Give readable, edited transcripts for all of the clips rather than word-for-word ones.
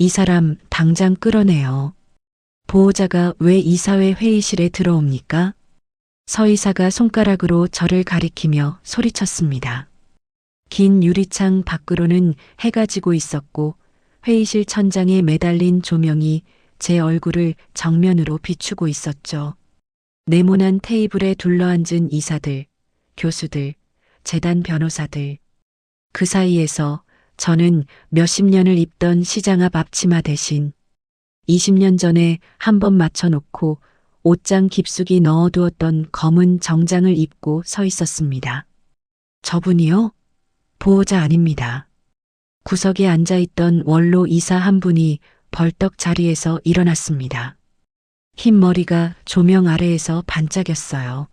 이 사람 당장 끌어내요. 보호자가 왜 이사회 회의실에 들어옵니까? 서이사가 손가락으로 저를 가리키며 소리쳤습니다. 긴 유리창 밖으로는 해가 지고 있었고 회의실 천장에 매달린 조명이 제 얼굴을 정면으로 비추고 있었죠. 네모난 테이블에 둘러앉은 이사들, 교수들, 재단 변호사들. 그 사이에서 저는 몇십 년을 입던 시장 앞 앞치마 대신 20년 전에 한 번 맞춰놓고 옷장 깊숙이 넣어두었던 검은 정장을 입고 서 있었습니다. 저분이요? 보호자 아닙니다. 구석에 앉아있던 원로 이사 한 분이 벌떡 자리에서 일어났습니다. 흰 머리가 조명 아래에서 반짝였어요.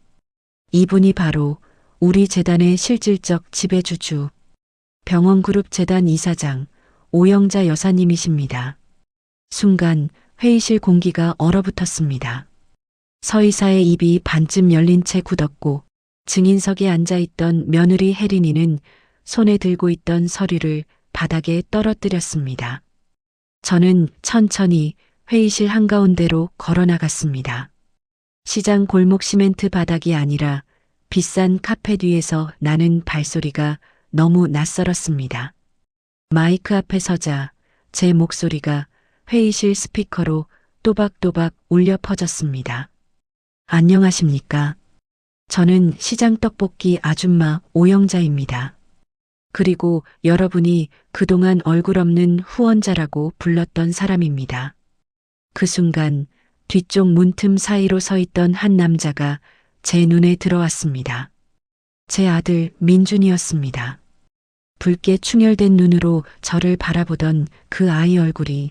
이분이 바로 우리 재단의 실질적 지배주주, 병원그룹 재단 이사장 오영자 여사님이십니다. 순간 회의실 공기가 얼어붙었습니다. 서이사의 입이 반쯤 열린 채 굳었고 증인석에 앉아있던 며느리 혜린이는 손에 들고 있던 서류를 바닥에 떨어뜨렸습니다. 저는 천천히 회의실 한가운데로 걸어나갔습니다. 시장 골목 시멘트 바닥이 아니라 비싼 카펫 위에서 나는 발소리가 너무 낯설었습니다. 마이크 앞에 서자 제 목소리가 회의실 스피커로 또박또박 울려 퍼졌습니다. 안녕하십니까? 저는 시장 떡볶이 아줌마 오영자입니다. 그리고 여러분이 그동안 얼굴 없는 후원자라고 불렀던 사람입니다. 그 순간 뒤쪽 문틈 사이로 서 있던 한 남자가 제 눈에 들어왔습니다. 제 아들 민준이었습니다. 붉게 충혈된 눈으로 저를 바라보던 그 아이 얼굴이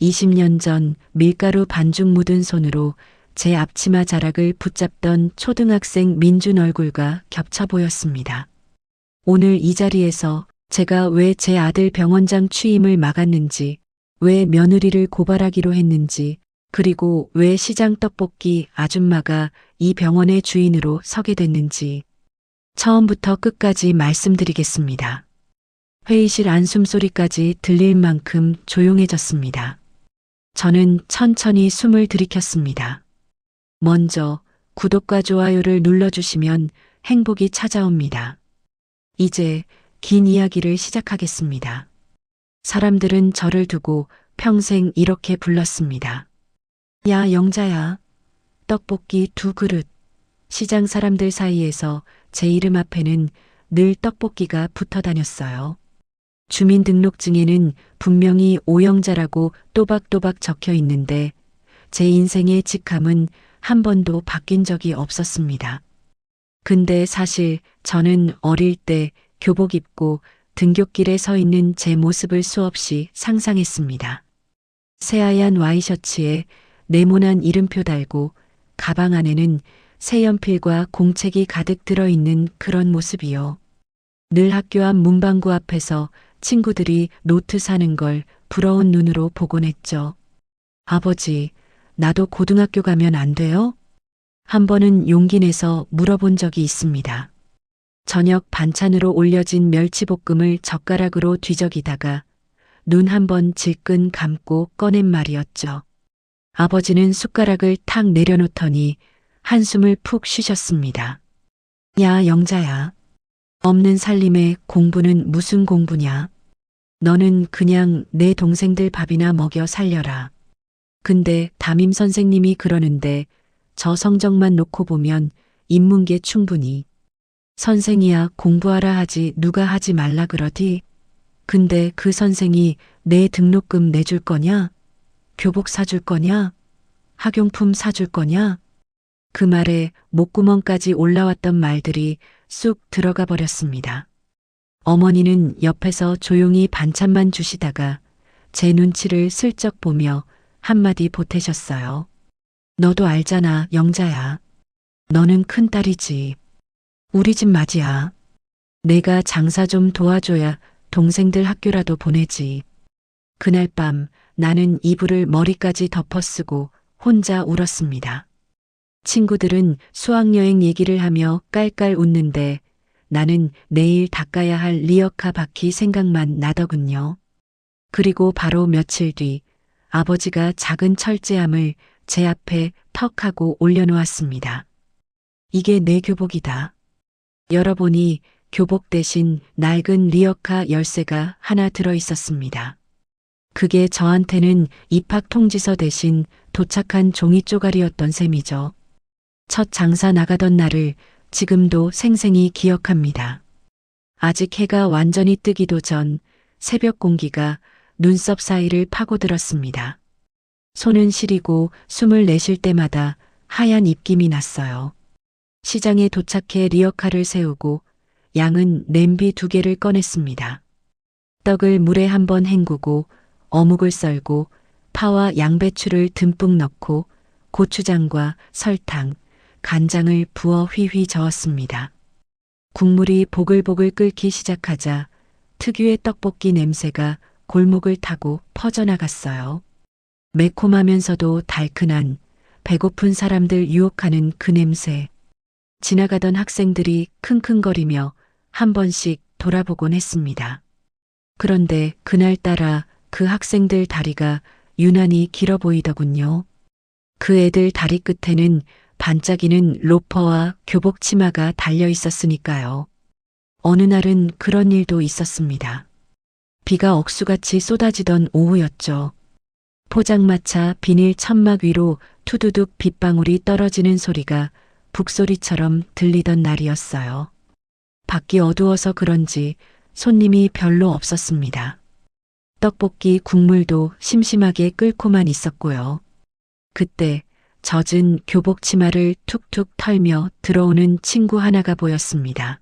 20년 전 밀가루 반죽 묻은 손으로 제 앞치마 자락을 붙잡던 초등학생 민준 얼굴과 겹쳐 보였습니다. 오늘 이 자리에서 제가 왜 제 아들 병원장 취임을 막았는지, 왜 며느리를 고발하기로 했는지, 그리고 왜 시장 떡볶이 아줌마가 이 병원의 주인으로 서게 됐는지 처음부터 끝까지 말씀드리겠습니다. 회의실 안숨소리까지 들릴 만큼 조용해졌습니다. 저는 천천히 숨을 들이켰습니다. 먼저 구독과 좋아요를 눌러주시면 행복이 찾아옵니다. 이제 긴 이야기를 시작하겠습니다. 사람들은 저를 두고 평생 이렇게 불렀습니다. 야, 영자야. 떡볶이 2그릇. 시장 사람들 사이에서 제 이름 앞에는 늘 떡볶이가 붙어 다녔어요. 주민등록증에는 분명히 오영자라고 또박또박 적혀 있는데 제 인생의 직함은 한 번도 바뀐 적이 없었습니다. 근데 사실 저는 어릴 때 교복 입고 등굣길에 서 있는 제 모습을 수없이 상상했습니다. 새하얀 와이셔츠에 네모난 이름표 달고 가방 안에는 색연필과 공책이 가득 들어있는 그런 모습이요. 늘 학교 앞 문방구 앞에서 친구들이 노트 사는 걸 부러운 눈으로 보곤 했죠. 아버지, 나도 고등학교 가면 안 돼요? 한 번은 용기 내서 물어본 적이 있습니다. 저녁 반찬으로 올려진 멸치볶음을 젓가락으로 뒤적이다가 눈 한 번 질끈 감고 꺼낸 말이었죠. 아버지는 숟가락을 탁 내려놓더니 한숨을 푹 쉬셨습니다. 야, 영자야. 없는 살림에 공부는 무슨 공부냐? 너는 그냥 내 동생들 밥이나 먹여 살려라. 근데 담임 선생님이 그러는데 저 성적만 놓고 보면 인문계 충분히. 선생이야 공부하라 하지 누가 하지 말라 그러디? 근데 그 선생이 내 등록금 내줄 거냐? 교복 사줄 거냐? 학용품 사줄 거냐? 그 말에 목구멍까지 올라왔던 말들이 쑥 들어가 버렸습니다. 어머니는 옆에서 조용히 반찬만 주시다가 제 눈치를 슬쩍 보며 한마디 보태셨어요. 너도 알잖아, 영자야. 너는 큰딸이지. 우리 집 맞이야. 내가 장사 좀 도와줘야 동생들 학교라도 보내지. 그날 밤 나는 이불을 머리까지 덮어쓰고 혼자 울었습니다. 친구들은 수학여행 얘기를 하며 깔깔 웃는데 나는 내일 닦아야 할 리어카 바퀴 생각만 나더군요. 그리고 바로 며칠 뒤 아버지가 작은 철제함을 제 앞에 턱 하고 올려놓았습니다. 이게 내 교복이다. 열어보니 교복 대신 낡은 리어카 열쇠가 하나 들어 있었습니다. 그게 저한테는 입학 통지서 대신 도착한 종이 쪼가리였던 셈이죠. 첫 장사 나가던 날을 지금도 생생히 기억합니다. 아직 해가 완전히 뜨기도 전 새벽 공기가 눈썹 사이를 파고들었습니다. 손은 시리고 숨을 내쉴 때마다 하얀 입김이 났어요. 시장에 도착해 리어카를 세우고 양은 냄비 2개를 꺼냈습니다. 떡을 물에 한번 헹구고 어묵을 썰고 파와 양배추를 듬뿍 넣고 고추장과 설탕, 간장을 부어 휘휘 저었습니다. 국물이 보글보글 끓기 시작하자 특유의 떡볶이 냄새가 골목을 타고 퍼져나갔어요. 매콤하면서도 달큰한 배고픈 사람들 유혹하는 그 냄새. 지나가던 학생들이 킁킁거리며 한 번씩 돌아보곤 했습니다. 그런데 그날따라 그 학생들 다리가 유난히 길어 보이더군요. 그 애들 다리 끝에는 반짝이는 로퍼와 교복 치마가 달려 있었으니까요. 어느 날은 그런 일도 있었습니다. 비가 억수같이 쏟아지던 오후였죠. 포장마차 비닐 천막 위로 투두둑 빗방울이 떨어지는 소리가 북소리처럼 들리던 날이었어요. 밖이 어두워서 그런지 손님이 별로 없었습니다. 떡볶이 국물도 심심하게 끓고만 있었고요. 그때 젖은 교복 치마를 툭툭 털며 들어오는 친구 하나가 보였습니다.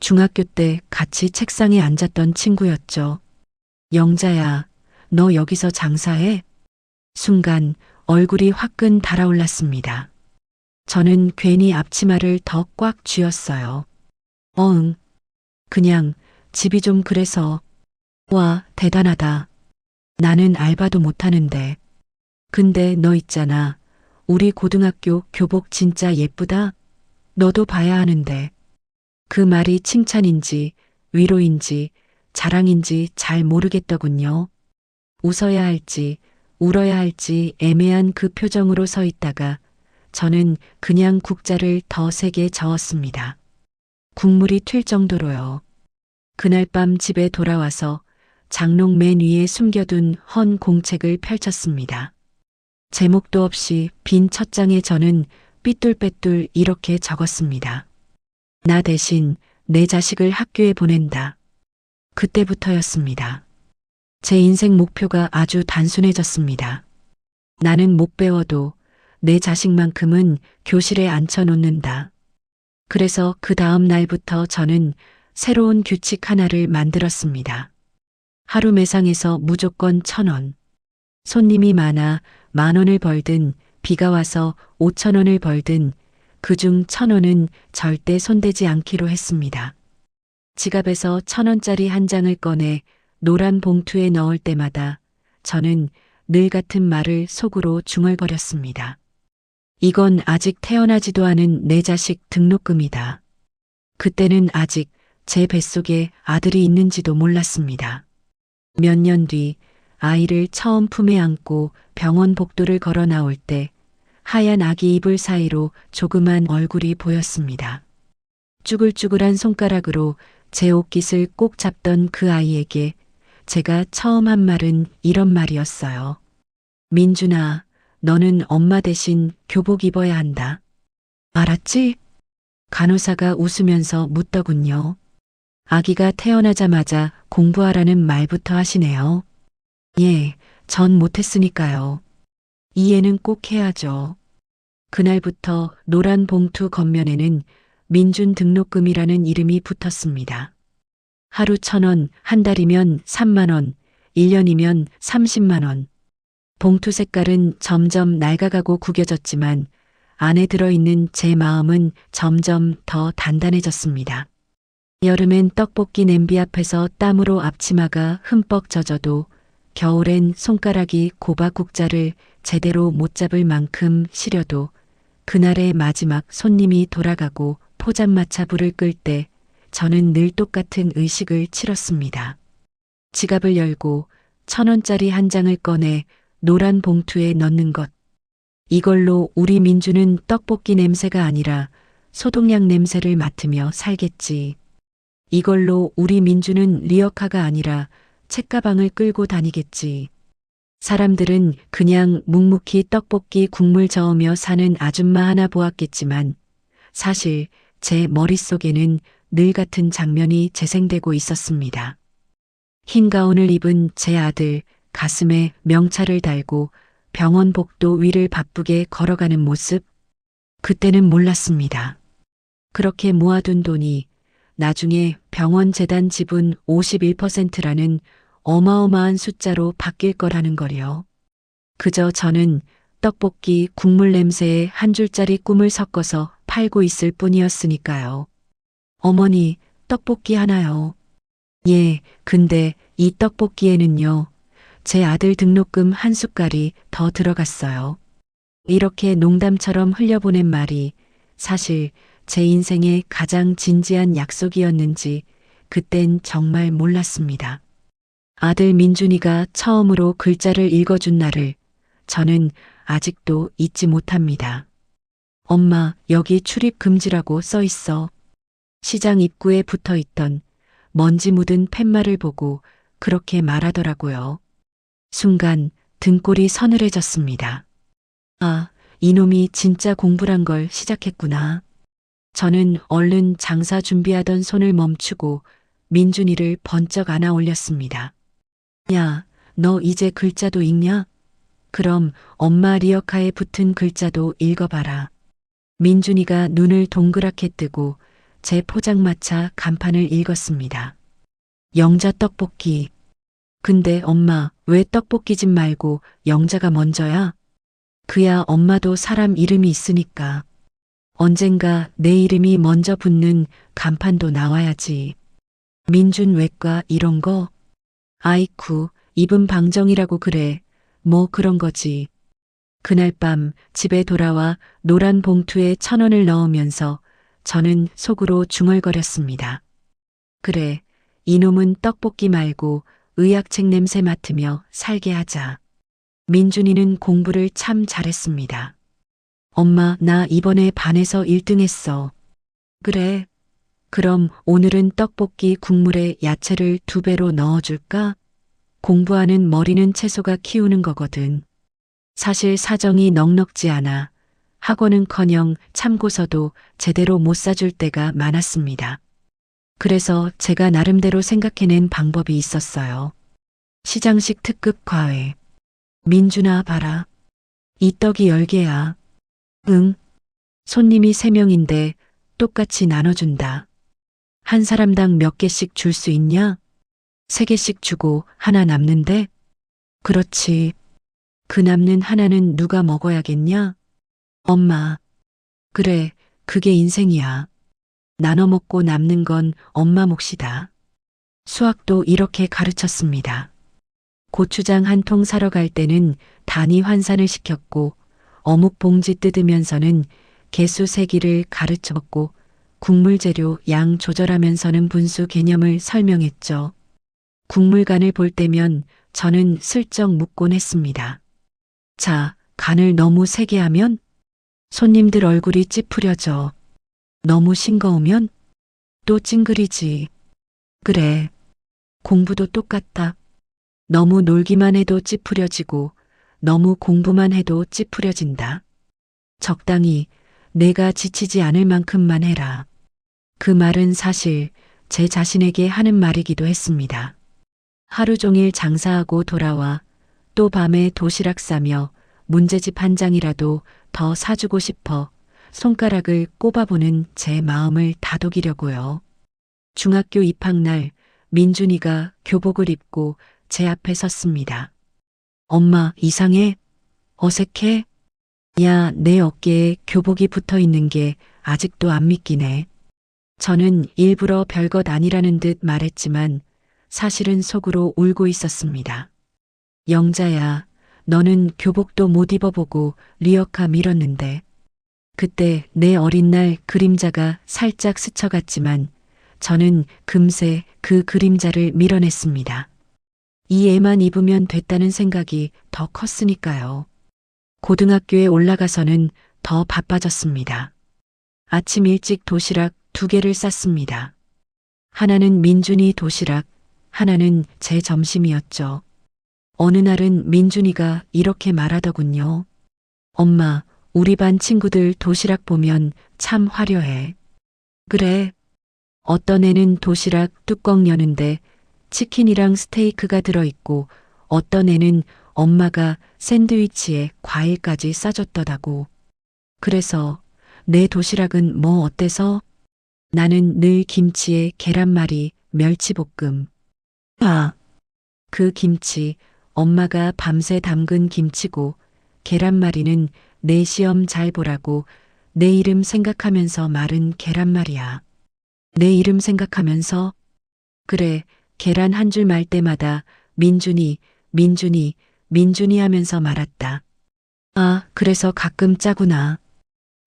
중학교 때 같이 책상에 앉았던 친구였죠. 영자야, 너 여기서 장사해? 순간 얼굴이 화끈 달아올랐습니다. 저는 괜히 앞치마를 더 꽉 쥐었어요. 응. 그냥 집이 좀 그래서. 와, 대단하다. 나는 알바도 못하는데. 근데 너 있잖아. 우리 고등학교 교복 진짜 예쁘다? 너도 봐야 하는데. 그 말이 칭찬인지 위로인지 자랑인지 잘 모르겠더군요. 웃어야 할지 울어야 할지 애매한 그 표정으로 서 있다가 저는 그냥 국자를 더 세게 저었습니다. 국물이 튈 정도로요. 그날 밤 집에 돌아와서 장롱 맨 위에 숨겨둔 헌 공책을 펼쳤습니다. 제목도 없이 빈 첫 장에 저는 삐뚤빼뚤 이렇게 적었습니다. 나 대신 내 자식을 학교에 보낸다. 그때부터였습니다. 제 인생 목표가 아주 단순해졌습니다. 나는 못 배워도 내 자식만큼은 교실에 앉혀놓는다. 그래서 그 다음 날부터 저는 새로운 규칙 하나를 만들었습니다. 하루 매상에서 무조건 1,000원. 손님이 많아 10,000원을 벌든 비가 와서 5,000원을 벌든 그중 1,000원은 절대 손대지 않기로 했습니다. 지갑에서 1,000원짜리 한 장을 꺼내 노란 봉투에 넣을 때마다 저는 늘 같은 말을 속으로 중얼거렸습니다. 이건 아직 태어나지도 않은 내 자식 등록금이다. 그때는 아직 제 뱃속에 아들이 있는지도 몰랐습니다. 몇 년 뒤 아이를 처음 품에 안고 병원 복도를 걸어 나올 때 하얀 아기 이불 사이로 조그만 얼굴이 보였습니다. 쭈글쭈글한 손가락으로 제 옷깃을 꼭 잡던 그 아이에게 제가 처음 한 말은 이런 말이었어요. 민준아, 너는 엄마 대신 교복 입어야 한다. 알았지? 간호사가 웃으면서 묻더군요. 아기가 태어나자마자 공부하라는 말부터 하시네요. 예, 전 못했으니까요. 이해는 꼭 해야죠. 그날부터 노란 봉투 겉면에는 민준 등록금이라는 이름이 붙었습니다. 하루 1,000원, 한 달이면 30,000원, 1년이면 30만원. 봉투 색깔은 점점 낡아가고 구겨졌지만 안에 들어있는 제 마음은 점점 더 단단해졌습니다. 여름엔 떡볶이 냄비 앞에서 땀으로 앞치마가 흠뻑 젖어도 겨울엔 손가락이 고박국자를 제대로 못 잡을 만큼 시려도 그날의 마지막 손님이 돌아가고 포장마차 불을 끌 때 저는 늘 똑같은 의식을 치렀습니다. 지갑을 열고 1,000원짜리 한 장을 꺼내 노란 봉투에 넣는 것. 이걸로 우리 민주는 떡볶이 냄새가 아니라 소독약 냄새를 맡으며 살겠지. 이걸로 우리 민주는 리어카가 아니라 책가방을 끌고 다니겠지. 사람들은 그냥 묵묵히 떡볶이 국물 저으며 사는 아줌마 하나 보았겠지만 사실 제 머릿속에는 늘 같은 장면이 재생되고 있었습니다. 흰 가운을 입은 제 아들, 가슴에 명찰을 달고 병원 복도 위를 바쁘게 걸어가는 모습. 그때는 몰랐습니다. 그렇게 모아둔 돈이 나중에 병원 재단 지분 51%라는 어마어마한 숫자로 바뀔 거라는 거요. 그저 저는 떡볶이 국물 냄새에 한 줄짜리 꿈을 섞어서 팔고 있을 뿐이었으니까요. 어머니, 떡볶이 하나요. 예, 근데 이 떡볶이에는요, 제 아들 등록금 한 숟갈이 더 들어갔어요. 이렇게 농담처럼 흘려보낸 말이 사실 제 인생의 가장 진지한 약속이었는지 그땐 정말 몰랐습니다. 아들 민준이가 처음으로 글자를 읽어준 날을 저는 아직도 잊지 못합니다. 엄마, 여기 출입 금지라고 써 있어. 시장 입구에 붙어 있던 먼지 묻은 팻말을 보고 그렇게 말하더라고요. 순간 등골이 서늘해졌습니다. 아, 이놈이 진짜 공부란 걸 시작했구나. 저는 얼른 장사 준비하던 손을 멈추고 민준이를 번쩍 안아 올렸습니다. 야, 너 이제 글자도 읽냐? 그럼 엄마 리어카에 붙은 글자도 읽어봐라. 민준이가 눈을 동그랗게 뜨고 제 포장마차 간판을 읽었습니다. 영자 떡볶이. 근데 엄마, 왜 떡볶이집 말고 영자가 먼저야? 그야 엄마도 사람 이름이 있으니까. 언젠가 내 이름이 먼저 붙는 간판도 나와야지. 민준 외과 이런 거? 아이쿠, 입은 방정이라고 그래. 뭐 그런 거지. 그날 밤 집에 돌아와 노란 봉투에 1,000원을 넣으면서 저는 속으로 중얼거렸습니다. 그래, 이놈은 떡볶이 말고 의학책 냄새 맡으며 살게 하자. 민준이는 공부를 참 잘했습니다. 엄마, 나 이번에 반에서 1등 했어. 그래. 그럼 오늘은 떡볶이 국물에 야채를 2배로 넣어줄까? 공부하는 머리는 채소가 키우는 거거든. 사실 사정이 넉넉지 않아 학원은커녕 참고서도 제대로 못 사줄 때가 많았습니다. 그래서 제가 나름대로 생각해낸 방법이 있었어요. 시장식 특급 과외. 민준아 봐라. 이 떡이 10개야. 응. 손님이 3명인데 똑같이 나눠준다. 한 사람당 몇 개씩 줄 수 있냐? 3개씩 주고 하나 남는데? 그렇지. 그 남는 하나는 누가 먹어야겠냐? 엄마. 그래, 그게 인생이야. 나눠 먹고 남는 건 엄마 몫이다. 수학도 이렇게 가르쳤습니다. 고추장 한 통 사러 갈 때는 단위 환산을 시켰고 어묵 봉지 뜯으면서는 개수 세기를 가르쳤고 국물 재료 양 조절하면서는 분수 개념을 설명했죠. 국물간을 볼 때면 저는 슬쩍 묻곤 했습니다. 자, 간을 너무 세게 하면 손님들 얼굴이 찌푸려져. 너무 싱거우면 또 찡그리지. 그래. 공부도 똑같다. 너무 놀기만 해도 찌푸려지고 너무 공부만 해도 찌푸려진다. 적당히 내가 지치지 않을 만큼만 해라. 그 말은 사실 제 자신에게 하는 말이기도 했습니다. 하루 종일 장사하고 돌아와 또 밤에 도시락 싸며 문제집 한 장이라도 더 사주고 싶어 손가락을 꼽아보는 제 마음을 다독이려고요. 중학교 입학날 민준이가 교복을 입고 제 앞에 섰습니다. 엄마, 이상해? 어색해? 야, 내 어깨에 교복이 붙어 있는 게 아직도 안 믿기네. 저는 일부러 별것 아니라는 듯 말했지만 사실은 속으로 울고 있었습니다. 영자야, 너는 교복도 못 입어보고 리어카 밀었는데. 그때 내 어린 날 그림자가 살짝 스쳐갔지만 저는 금세 그 그림자를 밀어냈습니다. 이 애만 입으면 됐다는 생각이 더 컸으니까요. 고등학교에 올라가서는 더 바빠졌습니다. 아침 일찍 도시락 2개를 쌌습니다. 하나는 민준이 도시락, 하나는 제 점심이었죠. 어느 날은 민준이가 이렇게 말하더군요. 엄마, 우리 반 친구들 도시락 보면 참 화려해. 그래. 어떤 애는 도시락 뚜껑 여는데 치킨이랑 스테이크가 들어있고 어떤 애는 엄마가 샌드위치에 과일까지 싸줬더라고. 그래서 내 도시락은 뭐 어때서? 나는 늘 김치에 계란말이, 멸치볶음. 아, 그 김치 엄마가 밤새 담근 김치고 계란말이는 내 시험 잘 보라고 내 이름 생각하면서 말은 계란말이야. 내 이름 생각하면서? 그래, 계란 한 줄 말 때마다 민준이, 민준이, 민준이 하면서 말았다. 아, 그래서 가끔 짜구나.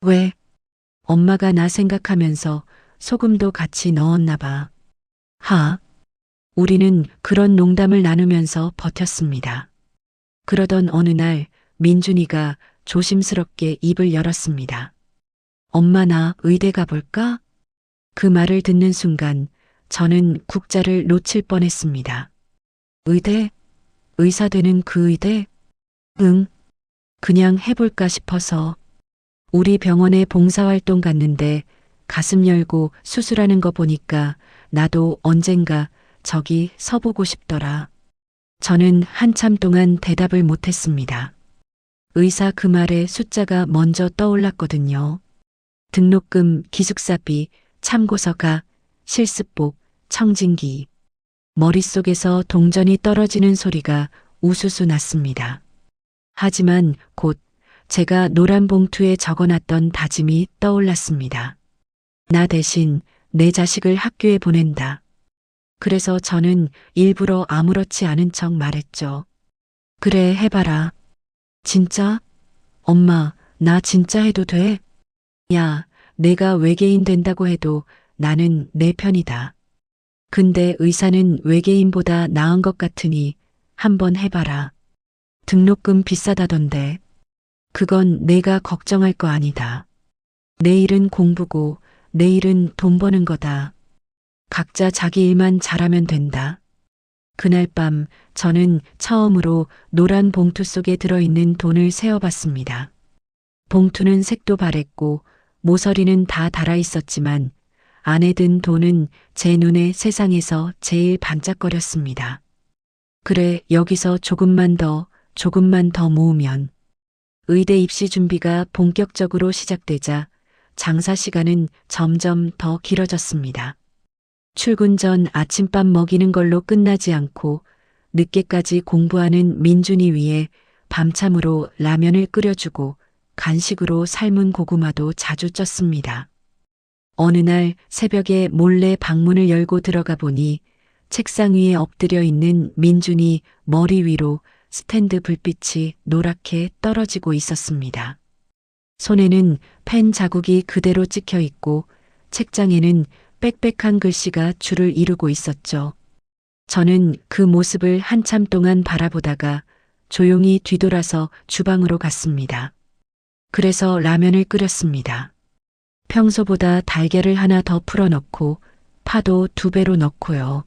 왜? 엄마가 나 생각하면서 소금도 같이 넣었나 봐. 하. 우리는 그런 농담을 나누면서 버텼습니다. 그러던 어느 날 민준이가 조심스럽게 입을 열었습니다. 엄마 나 의대 가볼까? 그 말을 듣는 순간 저는 국자를 놓칠 뻔했습니다. 의대? 의사 되는 그 의대? 응. 그냥 해볼까 싶어서. 우리 병원에 봉사활동 갔는데 가슴 열고 수술하는 거 보니까 나도 언젠가 저기 서보고 싶더라. 저는 한참 동안 대답을 못했습니다. 의사 그 말에 숫자가 먼저 떠올랐거든요. 등록금, 기숙사비, 참고서가, 실습복, 청진기. 머릿속에서 동전이 떨어지는 소리가 우수수 났습니다. 하지만 곧 제가 노란 봉투에 적어놨던 다짐이 떠올랐습니다. 나 대신 내 자식을 학교에 보낸다. 그래서 저는 일부러 아무렇지 않은 척 말했죠. 그래, 해봐라. 진짜? 엄마, 나 진짜 해도 돼? 야, 내가 외계인 된다고 해도 나는 내 편이다. 근데 의사는 외계인보다 나은 것 같으니 한번 해봐라. 등록금 비싸다던데. 그건 내가 걱정할 거 아니다. 내일은 공부고 내일은 돈 버는 거다. 각자 자기 일만 잘하면 된다. 그날 밤 저는 처음으로 노란 봉투 속에 들어있는 돈을 세어봤습니다. 봉투는 색도 바랬고 모서리는 다 달아 있었지만 안에 든 돈은 제 눈에 세상에서 제일 반짝거렸습니다. 그래, 여기서 조금만 더 모으면. 의대 입시 준비가 본격적으로 시작되자 장사 시간은 점점 더 길어졌습니다. 출근 전 아침밥 먹이는 걸로 끝나지 않고 늦게까지 공부하는 민준이 위해 밤참으로 라면을 끓여주고 간식으로 삶은 고구마도 자주 쪘습니다. 어느 날 새벽에 몰래 방문을 열고 들어가 보니 책상 위에 엎드려 있는 민준이 머리 위로 스탠드 불빛이 노랗게 떨어지고 있었습니다. 손에는 펜 자국이 그대로 찍혀 있고 책장에는 빽빽한 글씨가 줄을 이루고 있었죠. 저는 그 모습을 한참 동안 바라보다가 조용히 뒤돌아서 주방으로 갔습니다. 그래서 라면을 끓였습니다. 평소보다 달걀을 하나 더 풀어 넣고 파도 2배로 넣고요.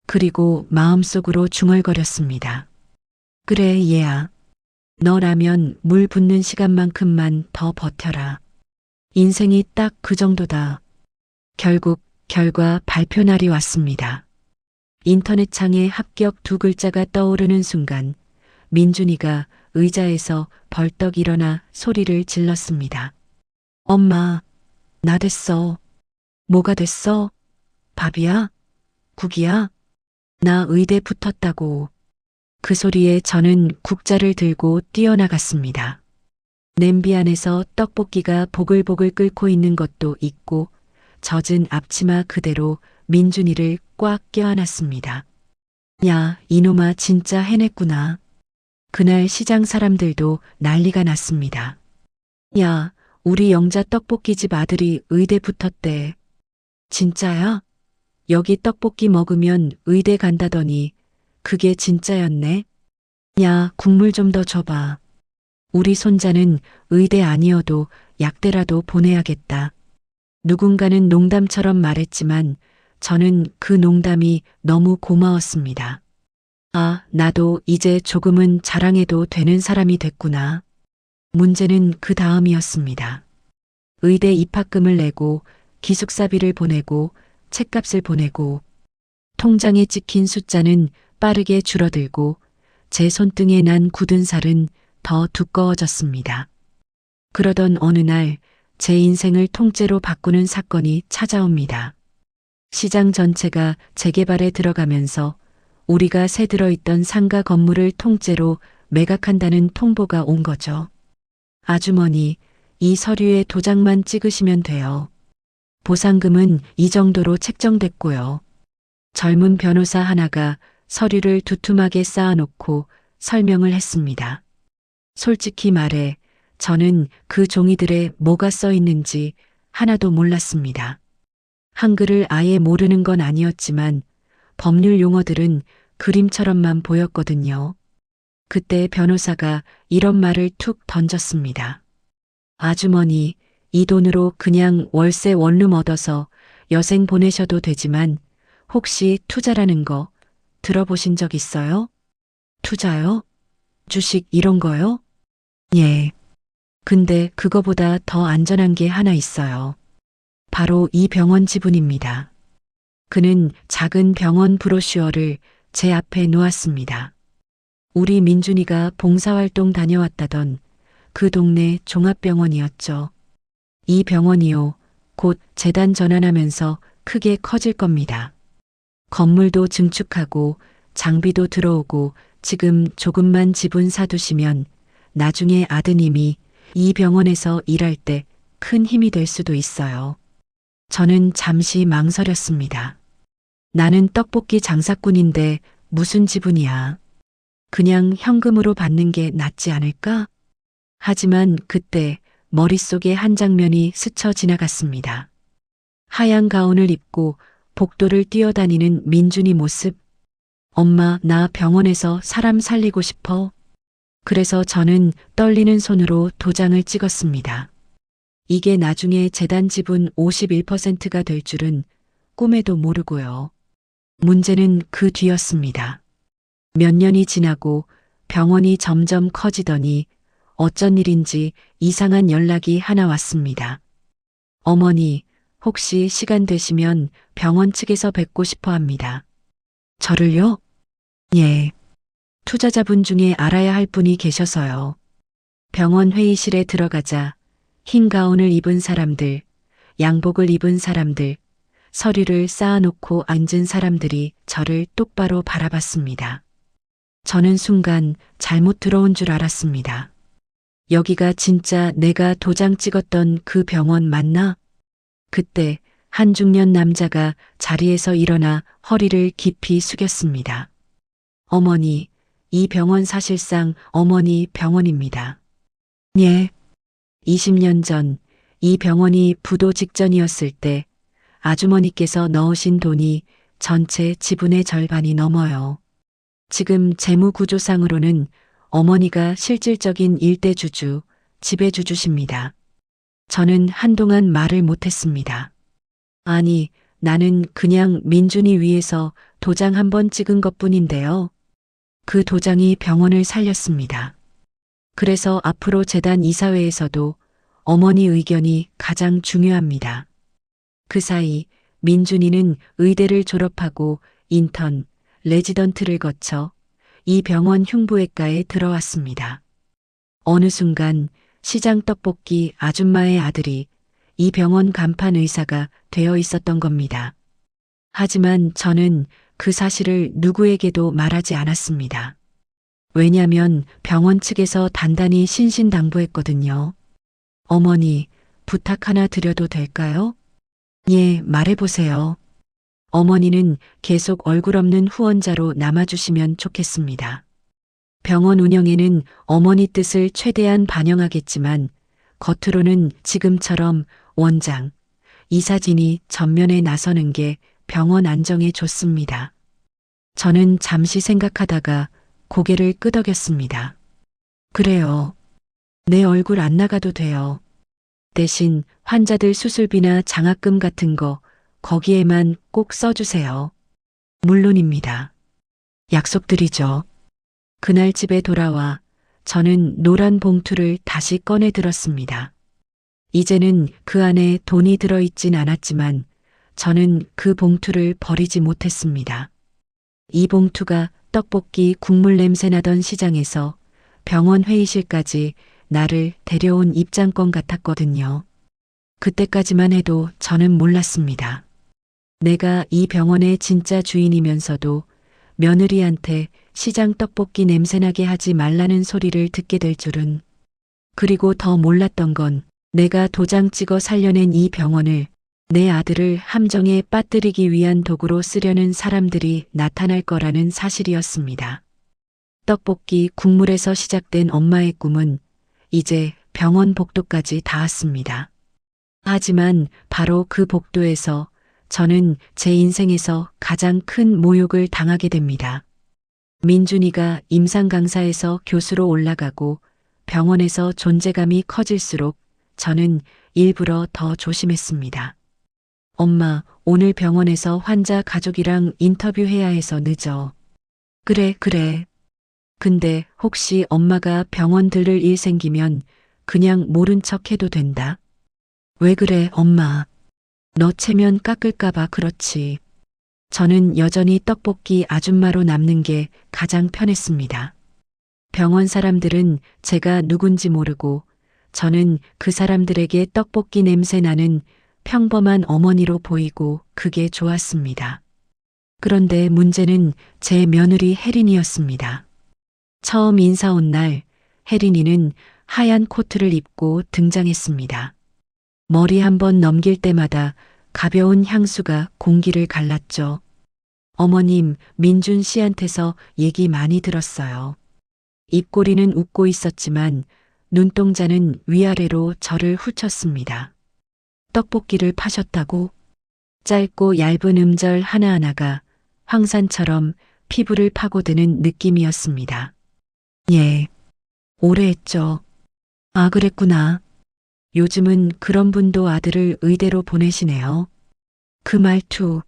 그리고 마음속으로 중얼거렸습니다. 그래, 얘야. 너라면 물 붓는 시간만큼만 더 버텨라. 인생이 딱 그 정도다. 결국 결과 발표 날이 왔습니다. 인터넷창에 합격 2글자가 떠오르는 순간 민준이가 의자에서 벌떡 일어나 소리를 질렀습니다. 엄마, 나 됐어. 뭐가 됐어? 밥이야? 국이야? 나 의대 붙었다고. 그 소리에 저는 국자를 들고 뛰어나갔습니다. 냄비 안에서 떡볶이가 보글보글 끓고 있는 것도 있고 젖은 앞치마 그대로 민준이를 꽉 껴안았습니다. 야, 이놈아 진짜 해냈구나. 그날 시장 사람들도 난리가 났습니다. 야, 우리 영자 떡볶이집 아들이 의대 붙었대. 진짜야? 여기 떡볶이 먹으면 의대 간다더니 그게 진짜였네. 야, 국물 좀 더 줘봐. 우리 손자는 의대 아니어도 약대라도 보내야겠다. 누군가는 농담처럼 말했지만 저는 그 농담이 너무 고마웠습니다. 아, 나도 이제 조금은 자랑해도 되는 사람이 됐구나. 문제는 그 다음이었습니다. 의대 입학금을 내고 기숙사비를 보내고 책값을 보내고 통장에 찍힌 숫자는 빠르게 줄어들고 제 손등에 난 굳은 살은 더 두꺼워졌습니다. 그러던 어느 날 제 인생을 통째로 바꾸는 사건이 찾아옵니다. 시장 전체가 재개발에 들어가면서 우리가 새 들어있던 상가 건물을 통째로 매각한다는 통보가 온 거죠. 아주머니, 이 서류에 도장만 찍으시면 돼요. 보상금은 이 정도로 책정됐고요. 젊은 변호사 하나가 서류를 두툼하게 쌓아놓고 설명을 했습니다. 솔직히 말해 저는 그 종이들에 뭐가 써 있는지 하나도 몰랐습니다. 한글을 아예 모르는 건 아니었지만 법률 용어들은 그림처럼만 보였거든요. 그때 변호사가 이런 말을 툭 던졌습니다. 아주머니, 이 돈으로 그냥 월세 원룸 얻어서 여생 보내셔도 되지만 혹시 투자라는 거 들어보신 적 있어요? 투자요? 주식 이런 거요? 예. 근데 그거보다 더 안전한 게 하나 있어요. 바로 이 병원 지분입니다. 그는 작은 병원 브로슈어를 제 앞에 놓았습니다. 우리 민준이가 봉사활동 다녀왔다던 그 동네 종합병원이었죠. 이 병원이요. 곧 재단 전환하면서 크게 커질 겁니다. 건물도 증축하고 장비도 들어오고 지금 조금만 지분 사두시면 나중에 아드님이 이 병원에서 일할 때 큰 힘이 될 수도 있어요. 저는 잠시 망설였습니다. 나는 떡볶이 장사꾼인데 무슨 지분이야. 그냥 현금으로 받는 게 낫지 않을까? 하지만 그때 머릿속에 한 장면이 스쳐 지나갔습니다. 하얀 가운을 입고 복도를 뛰어다니는 민준이 모습. 엄마, 나 병원에서 사람 살리고 싶어. 그래서 저는 떨리는 손으로 도장을 찍었습니다. 이게 나중에 재단 지분 51%가 될 줄은 꿈에도 모르고요. 문제는 그 뒤였습니다. 몇 년이 지나고 병원이 점점 커지더니 어쩐 일인지 이상한 연락이 하나 왔습니다. 어머니, 혹시 시간 되시면 병원 측에서 뵙고 싶어 합니다. 저를요? 예. 투자자분 중에 알아야 할 분이 계셔서요. 병원 회의실에 들어가자 흰 가운을 입은 사람들, 양복을 입은 사람들, 서류를 쌓아놓고 앉은 사람들이 저를 똑바로 바라봤습니다. 저는 순간 잘못 들어온 줄 알았습니다. 여기가 진짜 내가 도장 찍었던 그 병원 맞나? 그때 한 중년 남자가 자리에서 일어나 허리를 깊이 숙였습니다. 어머니, 이 병원 사실상 어머니 병원입니다. 예. 20년 전 이 병원이 부도 직전이었을 때 아주머니께서 넣으신 돈이 전체 지분의 절반이 넘어요. 지금 재무구조상으로는 어머니가 실질적인 일대주주, 지배주주십니다. 저는 한동안 말을 못했습니다. 아니, 나는 그냥 민준이 위해서 도장 한 번 찍은 것뿐인데요. 그 도장이 병원을 살렸습니다. 그래서 앞으로 재단 이사회에서도 어머니 의견이 가장 중요합니다. 그 사이 민준이는 의대를 졸업하고 인턴, 레지던트를 거쳐 이 병원 흉부외과에 들어왔습니다. 어느 순간 시장 떡볶이 아줌마의 아들이 이 병원 간판 의사가 되어 있었던 겁니다. 하지만 저는 그 사실을 누구에게도 말하지 않았습니다. 왜냐면 병원 측에서 단단히 신신당부했거든요. 어머니, 부탁 하나 드려도 될까요? 예, 말해보세요. 어머니는 계속 얼굴 없는 후원자로 남아주시면 좋겠습니다. 병원 운영에는 어머니 뜻을 최대한 반영하겠지만 겉으로는 지금처럼 원장, 이사진이 전면에 나서는 게 병원 안정에 좋습니다. 저는 잠시 생각하다가 고개를 끄덕였습니다. 그래요. 내 얼굴 안 나가도 돼요. 대신 환자들 수술비나 장학금 같은 거 거기에만 꼭 써주세요. 물론입니다. 약속드리죠. 그날 집에 돌아와 저는 노란 봉투를 다시 꺼내 들었습니다. 이제는 그 안에 돈이 들어있진 않았지만 저는 그 봉투를 버리지 못했습니다. 이 봉투가 떡볶이 국물 냄새 나던 시장에서 병원 회의실까지 나를 데려온 입장권 같았거든요. 그때까지만 해도 저는 몰랐습니다. 내가 이 병원의 진짜 주인이면서도 며느리한테 시장 떡볶이 냄새나게 하지 말라는 소리를 듣게 될 줄은. 그리고 더 몰랐던 건 내가 도장 찍어 살려낸 이 병원을 내 아들을 함정에 빠뜨리기 위한 도구로 쓰려는 사람들이 나타날 거라는 사실이었습니다. 떡볶이 국물에서 시작된 엄마의 꿈은 이제 병원 복도까지 닿았습니다. 하지만 바로 그 복도에서 저는 제 인생에서 가장 큰 모욕을 당하게 됩니다. 민준이가 임상 강사에서 교수로 올라가고 병원에서 존재감이 커질수록 저는 일부러 더 조심했습니다. 엄마, 오늘 병원에서 환자 가족이랑 인터뷰해야 해서 늦어. 그래. 근데 혹시 엄마가 병원 들를 일 생기면 그냥 모른 척 해도 된다. 왜 그래, 엄마? 너 체면 깎을까봐 그렇지. 저는 여전히 떡볶이 아줌마로 남는 게 가장 편했습니다. 병원 사람들은 제가 누군지 모르고 저는 그 사람들에게 떡볶이 냄새 나는 평범한 어머니로 보이고 그게 좋았습니다. 그런데 문제는 제 며느리 혜린이었습니다. 처음 인사 온 날 혜린이는 하얀 코트를 입고 등장했습니다. 머리 한번 넘길 때마다 가벼운 향수가 공기를 갈랐죠. 어머님, 민준 씨한테서 얘기 많이 들었어요. 입꼬리는 웃고 있었지만 눈동자는 위아래로 저를 훑쳤습니다. 떡볶이를 파셨다고? 짧고 얇은 음절 하나하나가 황산처럼 피부를 파고드는 느낌이었습니다. 예, 오래 했죠. 아, 그랬구나. 요즘은 그런 분도 아들을 의대로 보내시네요. 그 말투,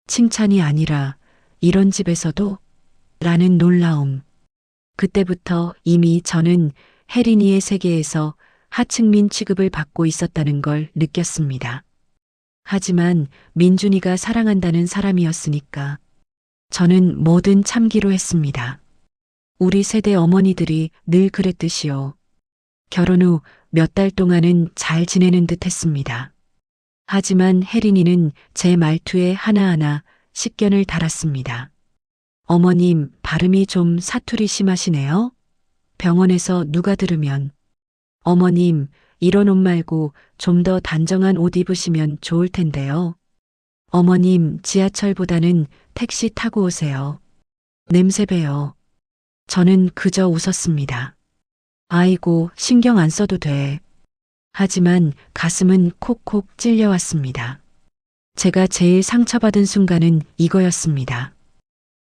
칭찬이 아니라 이런 집에서도? 라는 놀라움. 그때부터 이미 저는 혜린이의 세계에서 하층민 취급을 받고 있었다는 걸 느꼈습니다. 하지만 민준이가 사랑한다는 사람이었으니까 저는 뭐든 참기로 했습니다. 우리 세대 어머니들이 늘 그랬듯이요. 결혼 후 몇 달 동안은 잘 지내는 듯 했습니다. 하지만 혜린이는 제 말투에 하나하나 식견을 달았습니다. 어머님, 발음이 좀 사투리 심하시네요? 병원에서 누가 들으면. 어머님, 이런 옷 말고 좀 더 단정한 옷 입으시면 좋을 텐데요. 어머님, 지하철보다는 택시 타고 오세요. 냄새 배요. 저는 그저 웃었습니다. 아이고, 신경 안 써도 돼. 하지만 가슴은 콕콕 찔려왔습니다. 제가 제일 상처받은 순간은 이거였습니다.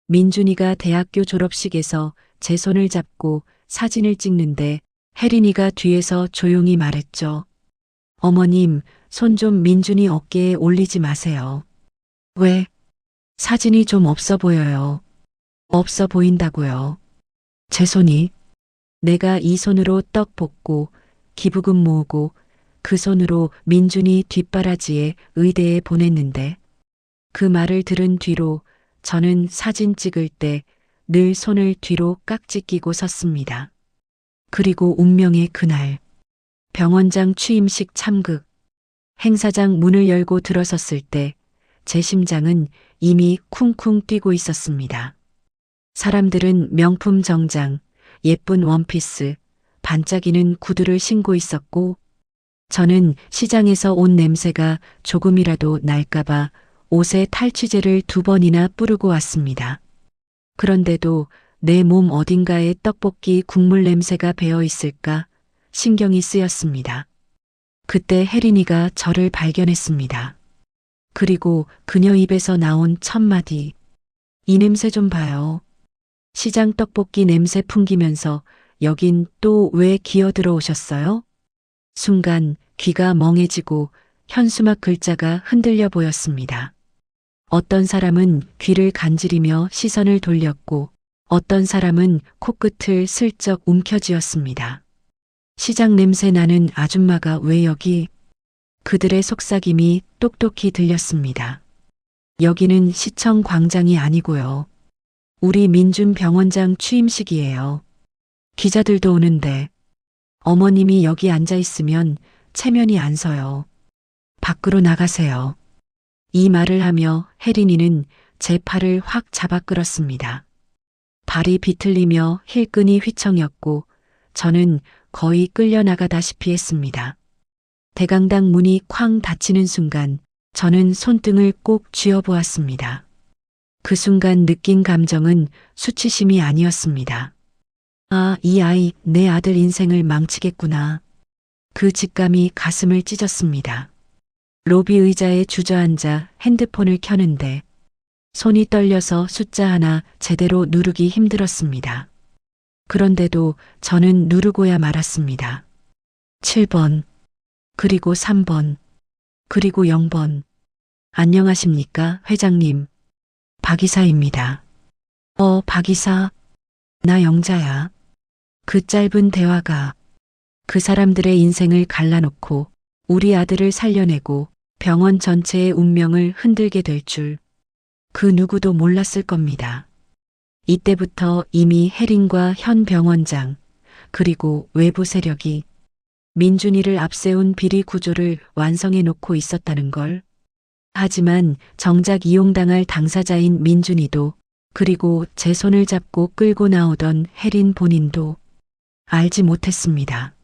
민준이가 대학교 졸업식에서 제 손을 잡고 사진을 찍는데 혜린이가 뒤에서 조용히 말했죠. 어머님, 손 좀 민준이 어깨에 올리지 마세요. 왜? 사진이 좀 없어 보여요. 없어 보인다고요. 제 손이. 내가 이 손으로 떡 볶고 기부금 모으고 그 손으로 민준이 뒷바라지에 의대에 보냈는데 그 말을 들은 뒤로 저는 사진 찍을 때 늘 손을 뒤로 깍지 끼고 섰습니다. 그리고 운명의 그날 병원장 취임식 참극 행사장 문을 열고 들어섰을 때 제 심장은 이미 쿵쿵 뛰고 있었습니다. 사람들은 명품 정장, 예쁜 원피스, 반짝이는 구두를 신고 있었고 저는 시장에서 온 냄새가 조금이라도 날까봐 옷에 탈취제를 2번이나 뿌르고 왔습니다. 그런데도 내 몸 어딘가에 떡볶이 국물 냄새가 배어 있을까 신경이 쓰였습니다. 그때 혜린이가 저를 발견했습니다. 그리고 그녀 입에서 나온 첫 마디. 이 냄새 좀 봐요. 시장 떡볶이 냄새 풍기면서 여긴 또 왜 기어 들어오셨어요? 순간 귀가 멍해지고 현수막 글자가 흔들려 보였습니다. 어떤 사람은 귀를 간지리며 시선을 돌렸고 어떤 사람은 코끝을 슬쩍 움켜쥐었습니다. 시장 냄새 나는 아줌마가 왜 여기? 그들의 속삭임이 똑똑히 들렸습니다. 여기는 시청 광장이 아니고요. 우리 민준 병원장 취임식이에요. 기자들도 오는데 어머님이 여기 앉아 있으면 체면이 안 서요. 밖으로 나가세요. 이 말을 하며 혜린이는 제 팔을 확 잡아 끌었습니다. 발이 비틀리며 힐끈이 휘청였고 저는 거의 끌려나가다시피 했습니다. 대강당 문이 쾅 닫히는 순간 저는 손등을 꼭 쥐어보았습니다. 그 순간 느낀 감정은 수치심이 아니었습니다. 아, 이 아이 내 아들 인생을 망치겠구나. 그 직감이 가슴을 찢었습니다. 로비 의자에 주저앉아 핸드폰을 켜는데 손이 떨려서 숫자 하나 제대로 누르기 힘들었습니다. 그런데도 저는 누르고야 말았습니다. 7번, 그리고 3번, 그리고 0번. 안녕하십니까, 회장님. 박 이사입니다. 박 이사. 나 영자야. 그 짧은 대화가 그 사람들의 인생을 갈라놓고 우리 아들을 살려내고 병원 전체의 운명을 흔들게 될 줄 그 누구도 몰랐을 겁니다. 이때부터 이미 혜린과 현 병원장 그리고 외부 세력이 민준이를 앞세운 비리 구조를 완성해 놓고 있었다는 걸. 하지만 정작 이용당할 당사자인 민준이도 그리고 제 손을 잡고 끌고 나오던 혜린 본인도 알지 못했습니다.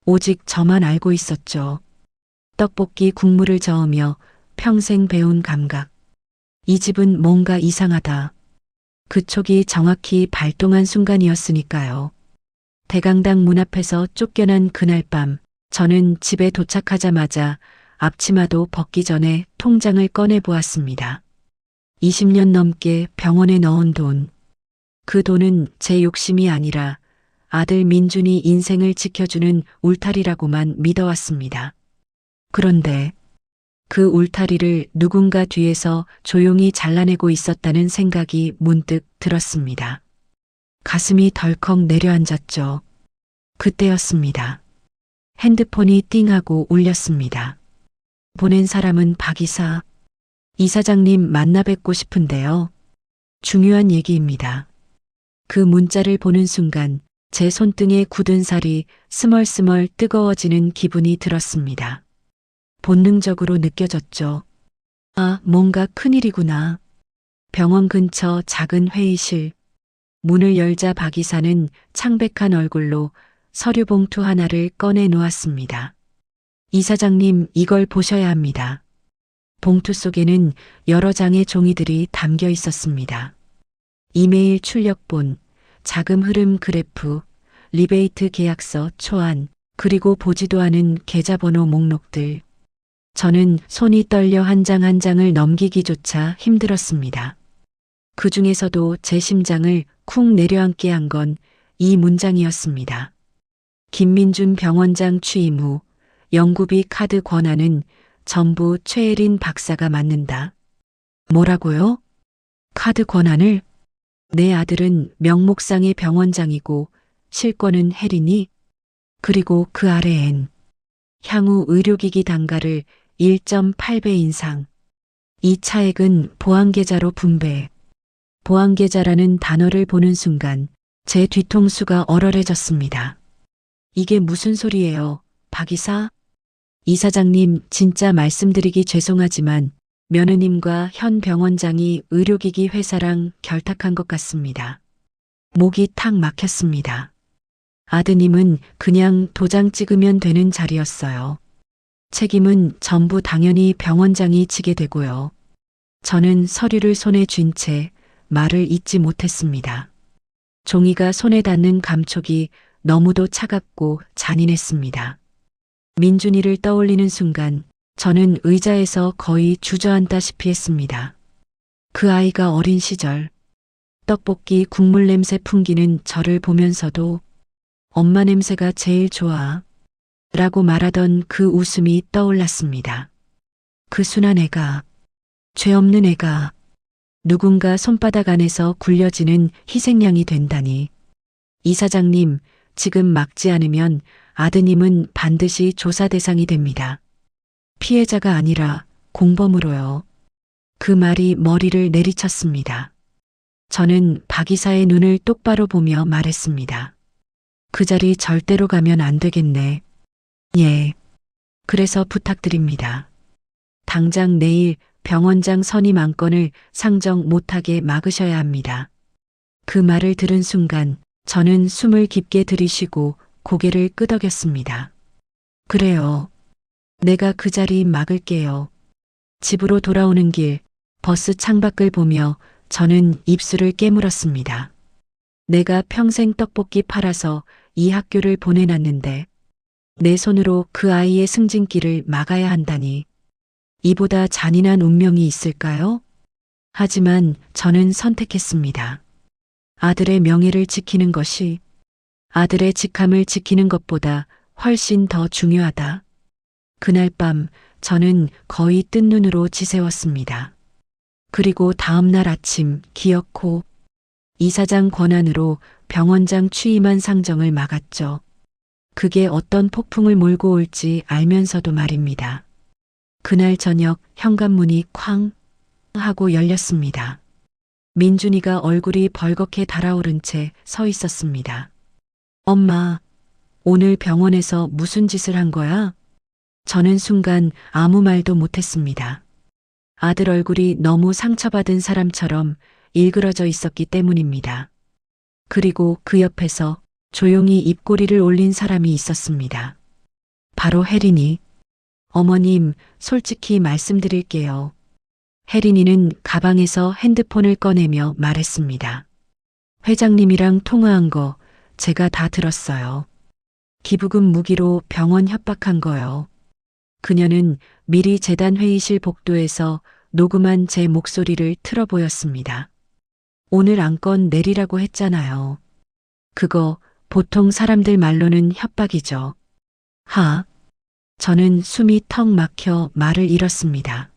오직 저만 알고 있었죠. 떡볶이 국물을 저으며 평생 배운 감각. 이 집은 뭔가 이상하다. 그 촉이 정확히 발동한 순간이었으니까요. 대강당 문 앞에서 쫓겨난 그날 밤 저는 집에 도착하자마자 앞치마도 벗기 전에 통장을 꺼내 보았습니다. 20년 넘게 병원에 넣은 돈. 그 돈은 제 욕심이 아니라 아들 민준이 인생을 지켜주는 울타리라고만 믿어왔습니다. 그런데 그 울타리를 누군가 뒤에서 조용히 잘라내고 있었다는 생각이 문득 들었습니다. 가슴이 덜컥 내려앉았죠. 그때였습니다. 핸드폰이 띵하고 울렸습니다. 보낸 사람은 박 이사. 이사장님 만나 뵙고 싶은데요. 중요한 얘기입니다. 그 문자를 보는 순간 제 손등에 굳은 살이 스멀스멀 뜨거워지는 기분이 들었습니다. 본능적으로 느껴졌죠. 아, 뭔가 큰일이구나. 병원 근처 작은 회의실. 문을 열자 박 이사는 창백한 얼굴로 서류 봉투 하나를 꺼내 놓았습니다. 이사장님, 이걸 보셔야 합니다. 봉투 속에는 여러 장의 종이들이 담겨 있었습니다. 이메일 출력본, 자금 흐름 그래프, 리베이트 계약서 초안, 그리고 보지도 않은 계좌번호 목록들. 저는 손이 떨려 한 장 한 장을 넘기기조차 힘들었습니다. 그 중에서도 제 심장을 쿵 내려앉게 한 건 이 문장이었습니다. 김민준 병원장 취임 후 연구비 카드 권한은 전부 최혜린 박사가 맡는다. 뭐라고요? 카드 권한을? 내 아들은 명목상의 병원장이고 실권은 혜린이? 그리고 그 아래엔 향후 의료기기 단가를 1.8배 인상. 이 차액은 보안계좌로 분배. 보안계좌라는 단어를 보는 순간 제 뒤통수가 얼얼해졌습니다. 이게 무슨 소리예요, 박 이사? 이사장님, 진짜 말씀드리기 죄송하지만 며느님과 현 병원장이 의료기기 회사랑 결탁한 것 같습니다. 목이 탁 막혔습니다. 아드님은 그냥 도장 찍으면 되는 자리였어요. 책임은 전부 당연히 병원장이 지게 되고요. 저는 서류를 손에 쥔 채 말을 잇지 못했습니다. 종이가 손에 닿는 감촉이 너무도 차갑고 잔인했습니다. 민준이를 떠올리는 순간 저는 의자에서 거의 주저앉다시피 했습니다. 그 아이가 어린 시절 떡볶이 국물 냄새 풍기는 저를 보면서도 엄마 냄새가 제일 좋아 라고 말하던 그 웃음이 떠올랐습니다. 그 순한 애가, 죄 없는 애가 누군가 손바닥 안에서 굴려지는 희생양이 된다니. 이사장님, 지금 막지 않으면 아드님은 반드시 조사 대상이 됩니다. 피해자가 아니라 공범으로요. 그 말이 머리를 내리쳤습니다. 저는 박 이사의 눈을 똑바로 보며 말했습니다. 그 자리 절대로 가면 안 되겠네. 예. 그래서 부탁드립니다. 당장 내일 병원장 선임 안건을 상정 못하게 막으셔야 합니다. 그 말을 들은 순간 저는 숨을 깊게 들이쉬고 고개를 끄덕였습니다. 그래요. 내가 그 자리 막을게요. 집으로 돌아오는 길 버스 창밖을 보며 저는 입술을 깨물었습니다. 내가 평생 떡볶이 팔아서 이 학교를 보내놨는데 내 손으로 그 아이의 승진길을 막아야 한다니. 이보다 잔인한 운명이 있을까요? 하지만 저는 선택했습니다. 아들의 명예를 지키는 것이 아들의 직함을 지키는 것보다 훨씬 더 중요하다. 그날 밤 저는 거의 뜬 눈으로 지새웠습니다. 그리고 다음 날 아침 기어코 이사장 권한으로 병원장 취임한 상정을 막았죠. 그게 어떤 폭풍을 몰고 올지 알면서도 말입니다. 그날 저녁 현관문이 쾅 하고 열렸습니다. 민준이가 얼굴이 벌겋게 달아오른 채 서 있었습니다. 엄마, 오늘 병원에서 무슨 짓을 한 거야? 저는 순간 아무 말도 못했습니다. 아들 얼굴이 너무 상처받은 사람처럼 일그러져 있었기 때문입니다. 그리고 그 옆에서 조용히 입꼬리를 올린 사람이 있었습니다. 바로 혜린이. 어머님, 솔직히 말씀드릴게요. 혜린이는 가방에서 핸드폰을 꺼내며 말했습니다. 회장님이랑 통화한 거 제가 다 들었어요. 기부금 무기로 병원 협박한 거요. 그녀는 미리 재단 회의실 복도에서 녹음한 제 목소리를 틀어 보였습니다. 오늘 안건 내리라고 했잖아요. 그거 보통 사람들 말로는 협박이죠. 저는 숨이 턱 막혀 말을 잃었습니다.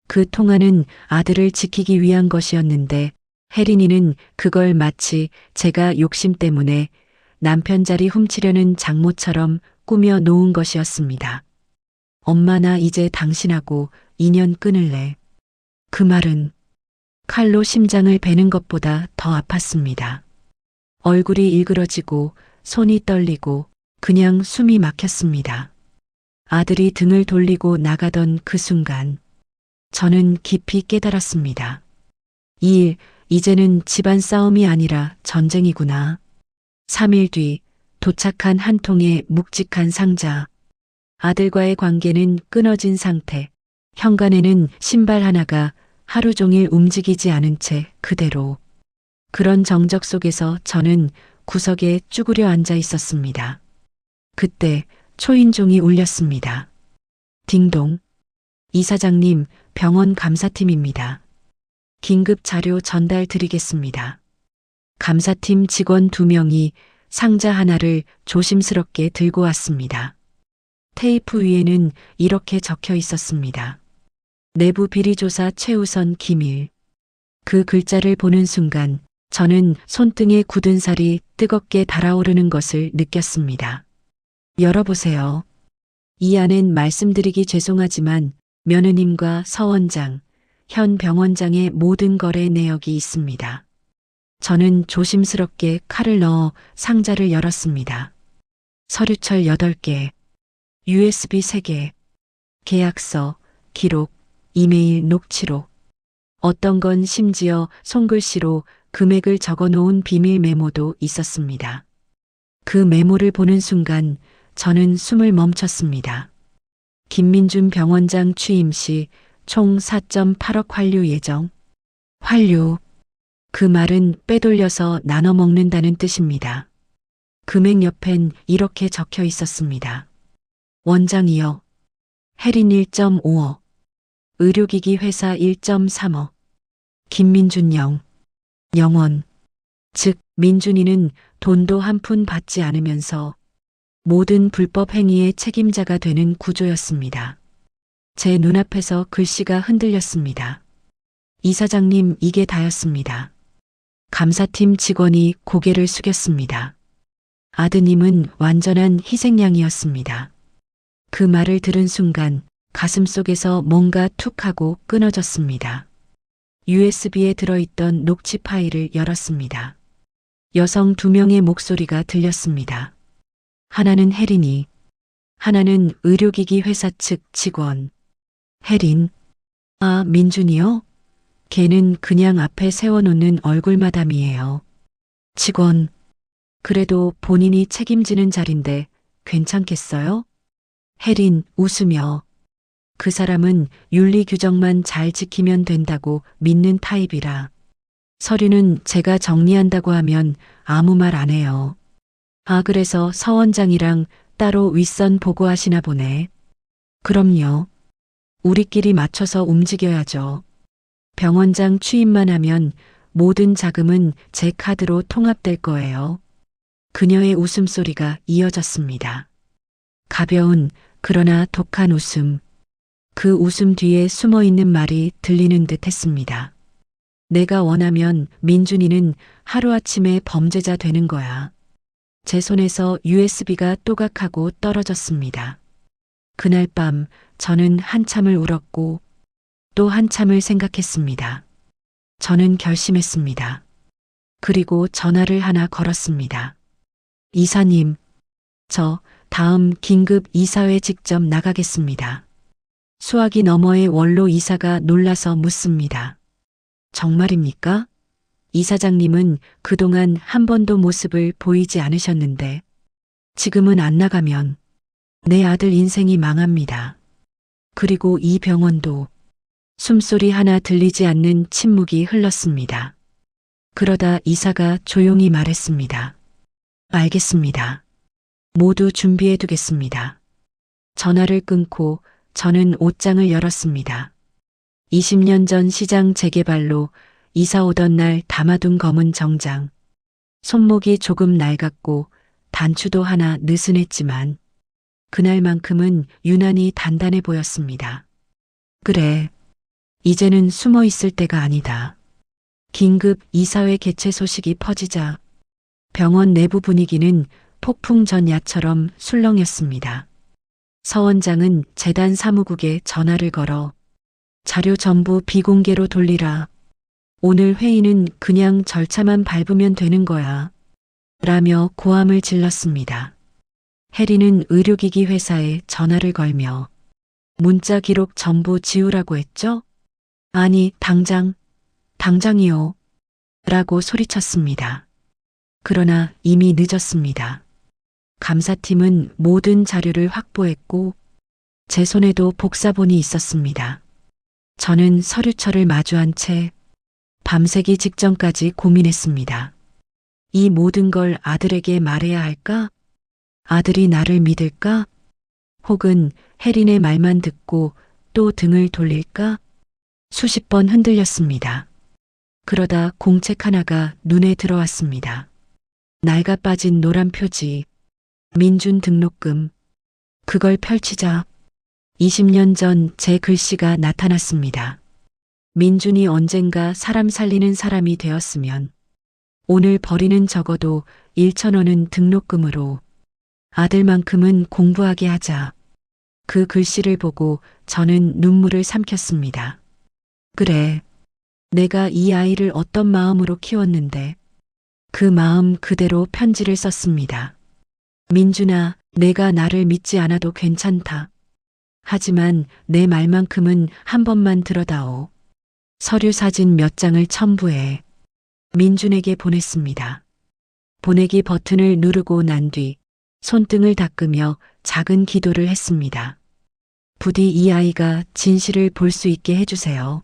그 통화는 아들을 지키기 위한 것이었는데 혜린이는 그걸 마치 제가 욕심 때문에 남편 자리 훔치려는 장모처럼 꾸며 놓은 것이었습니다. 엄마, 나 이제 당신하고 인연 끊을래. 그 말은 칼로 심장을 베는 것보다 더 아팠습니다. 얼굴이 일그러지고 손이 떨리고 그냥 숨이 막혔습니다. 아들이 등을 돌리고 나가던 그 순간 저는 깊이 깨달았습니다. 이 일, 이제는 집안 싸움이 아니라 전쟁이구나. 3일 뒤 도착한 한 통의 묵직한 상자. 아들과의 관계는 끊어진 상태. 현관에는 신발 하나가 하루 종일 움직이지 않은 채 그대로. 그런 정적 속에서 저는 구석에 쭈그려 앉아 있었습니다. 그때 초인종이 울렸습니다. 딩동. 이사장님, 병원 감사팀입니다. 긴급 자료 전달 드리겠습니다. 감사팀 직원 2명이 상자 하나를 조심스럽게 들고 왔습니다. 테이프 위에는 이렇게 적혀 있었습니다. 내부 비리조사 최우선 기밀. 그 글자를 보는 순간 저는 손등에 굳은 살이 뜨겁게 달아오르는 것을 느꼈습니다. 열어보세요. 이 안엔 말씀드리기 죄송하지만 며느님과 서 원장, 현 병원장의 모든 거래 내역이 있습니다. 저는 조심스럽게 칼을 넣어 상자를 열었습니다. 서류철 8개, USB 3개, 계약서, 기록, 이메일 녹취록. 어떤 건 심지어 손글씨로 금액을 적어 놓은 비밀 메모도 있었습니다. 그 메모를 보는 순간 저는 숨을 멈췄습니다. 김민준 병원장 취임 시 총 4.8억 환류 예정. 환류. 그 말은 빼돌려서 나눠 먹는다는 뜻입니다. 금액 옆엔 이렇게 적혀 있었습니다. 원장이요. 혜린 1.5억. 의료기기 회사 1.3억. 김민준 영원. 즉, 민준이는 돈도 한 푼 받지 않으면서 모든 불법 행위의 책임자가 되는 구조였습니다. 제 눈앞에서 글씨가 흔들렸습니다. 이사장님, 이게 다였습니다. 감사팀 직원이 고개를 숙였습니다. 아드님은 완전한 희생양이었습니다. 그 말을 들은 순간 가슴속에서 뭔가 툭 하고 끊어졌습니다. USB에 들어있던 녹취 파일을 열었습니다. 여성 2명의 목소리가 들렸습니다. 하나는 혜린이, 하나는 의료기기 회사 측 직원. 혜린, 아, 민준이요? 걔는 그냥 앞에 세워놓는 얼굴마담이에요. 직원, 그래도 본인이 책임지는 자리인데 괜찮겠어요? 혜린 웃으며, 그 사람은 윤리 규정만 잘 지키면 된다고 믿는 타입이라. 서류는 제가 정리한다고 하면 아무 말 안 해요. 아, 그래서 서 원장이랑 따로 윗선 보고하시나 보네. 그럼요. 우리끼리 맞춰서 움직여야죠. 병원장 취임만 하면 모든 자금은 제 카드로 통합될 거예요. 그녀의 웃음소리가 이어졌습니다. 가벼운 그러나 독한 웃음. 그 웃음 뒤에 숨어있는 말이 들리는 듯 했습니다. 내가 원하면 민준이는 하루아침에 범죄자 되는 거야. 제 손에서 USB가 또각하고 떨어졌습니다. 그날 밤 저는 한참을 울었고 또 한참을 생각했습니다. 저는 결심했습니다. 그리고 전화를 하나 걸었습니다. 이사님, 저 다음 긴급 이사회 직접 나가겠습니다. 수화기 너머의 원로 이사가 놀라서 묻습니다. 정말입니까? 이사장님은 그동안 한 번도 모습을 보이지 않으셨는데 지금은 안 나가면 내 아들 인생이 망합니다. 그리고 이 병원도. 숨소리 하나 들리지 않는 침묵이 흘렀습니다. 그러다 이사가 조용히 말했습니다. 알겠습니다. 모두 준비해 두겠습니다. 전화를 끊고 저는 옷장을 열었습니다. 20년 전 시장 재개발로 이사 오던 날 담아둔 검은 정장. 손목이 조금 낡았고 단추도 하나 느슨했지만 그날만큼은 유난히 단단해 보였습니다. 그래, 이제는 숨어 있을 때가 아니다. 긴급 이사회 개최 소식이 퍼지자 병원 내부 분위기는 폭풍 전야처럼 술렁였습니다. 서 원장은 재단 사무국에 전화를 걸어 자료 전부 비공개로 돌리라. 오늘 회의는 그냥 절차만 밟으면 되는 거야. 라며 고함을 질렀습니다. 혜리는 의료기기 회사에 전화를 걸며 문자 기록 전부 지우라고 했죠? 아니, 당장이요. 라고 소리쳤습니다. 그러나 이미 늦었습니다. 감사팀은 모든 자료를 확보했고 제 손에도 복사본이 있었습니다. 저는 서류철을 마주한 채 밤새기 직전까지 고민했습니다. 이 모든 걸 아들에게 말해야 할까? 아들이 나를 믿을까? 혹은 혜린의 말만 듣고 또 등을 돌릴까? 수십 번 흔들렸습니다. 그러다 공책 하나가 눈에 들어왔습니다. 낡아 빠진 노란 표지, 민준 등록금. 그걸 펼치자 20년 전 제 글씨가 나타났습니다. 민준이 언젠가 사람 살리는 사람이 되었으면 오늘 벌이는 적어도 1,000원은 등록금으로 아들만큼은 공부하게 하자. 그 글씨를 보고 저는 눈물을 삼켰습니다. 그래, 내가 이 아이를 어떤 마음으로 키웠는데 그 마음 그대로 편지를 썼습니다. 민준아, 내가 나를 믿지 않아도 괜찮다. 하지만 내 말만큼은 한 번만 들어다오. 서류 사진 몇 장을 첨부해 민준에게 보냈습니다. 보내기 버튼을 누르고 난 뒤 손등을 닦으며 작은 기도를 했습니다. 부디 이 아이가 진실을 볼 수 있게 해주세요.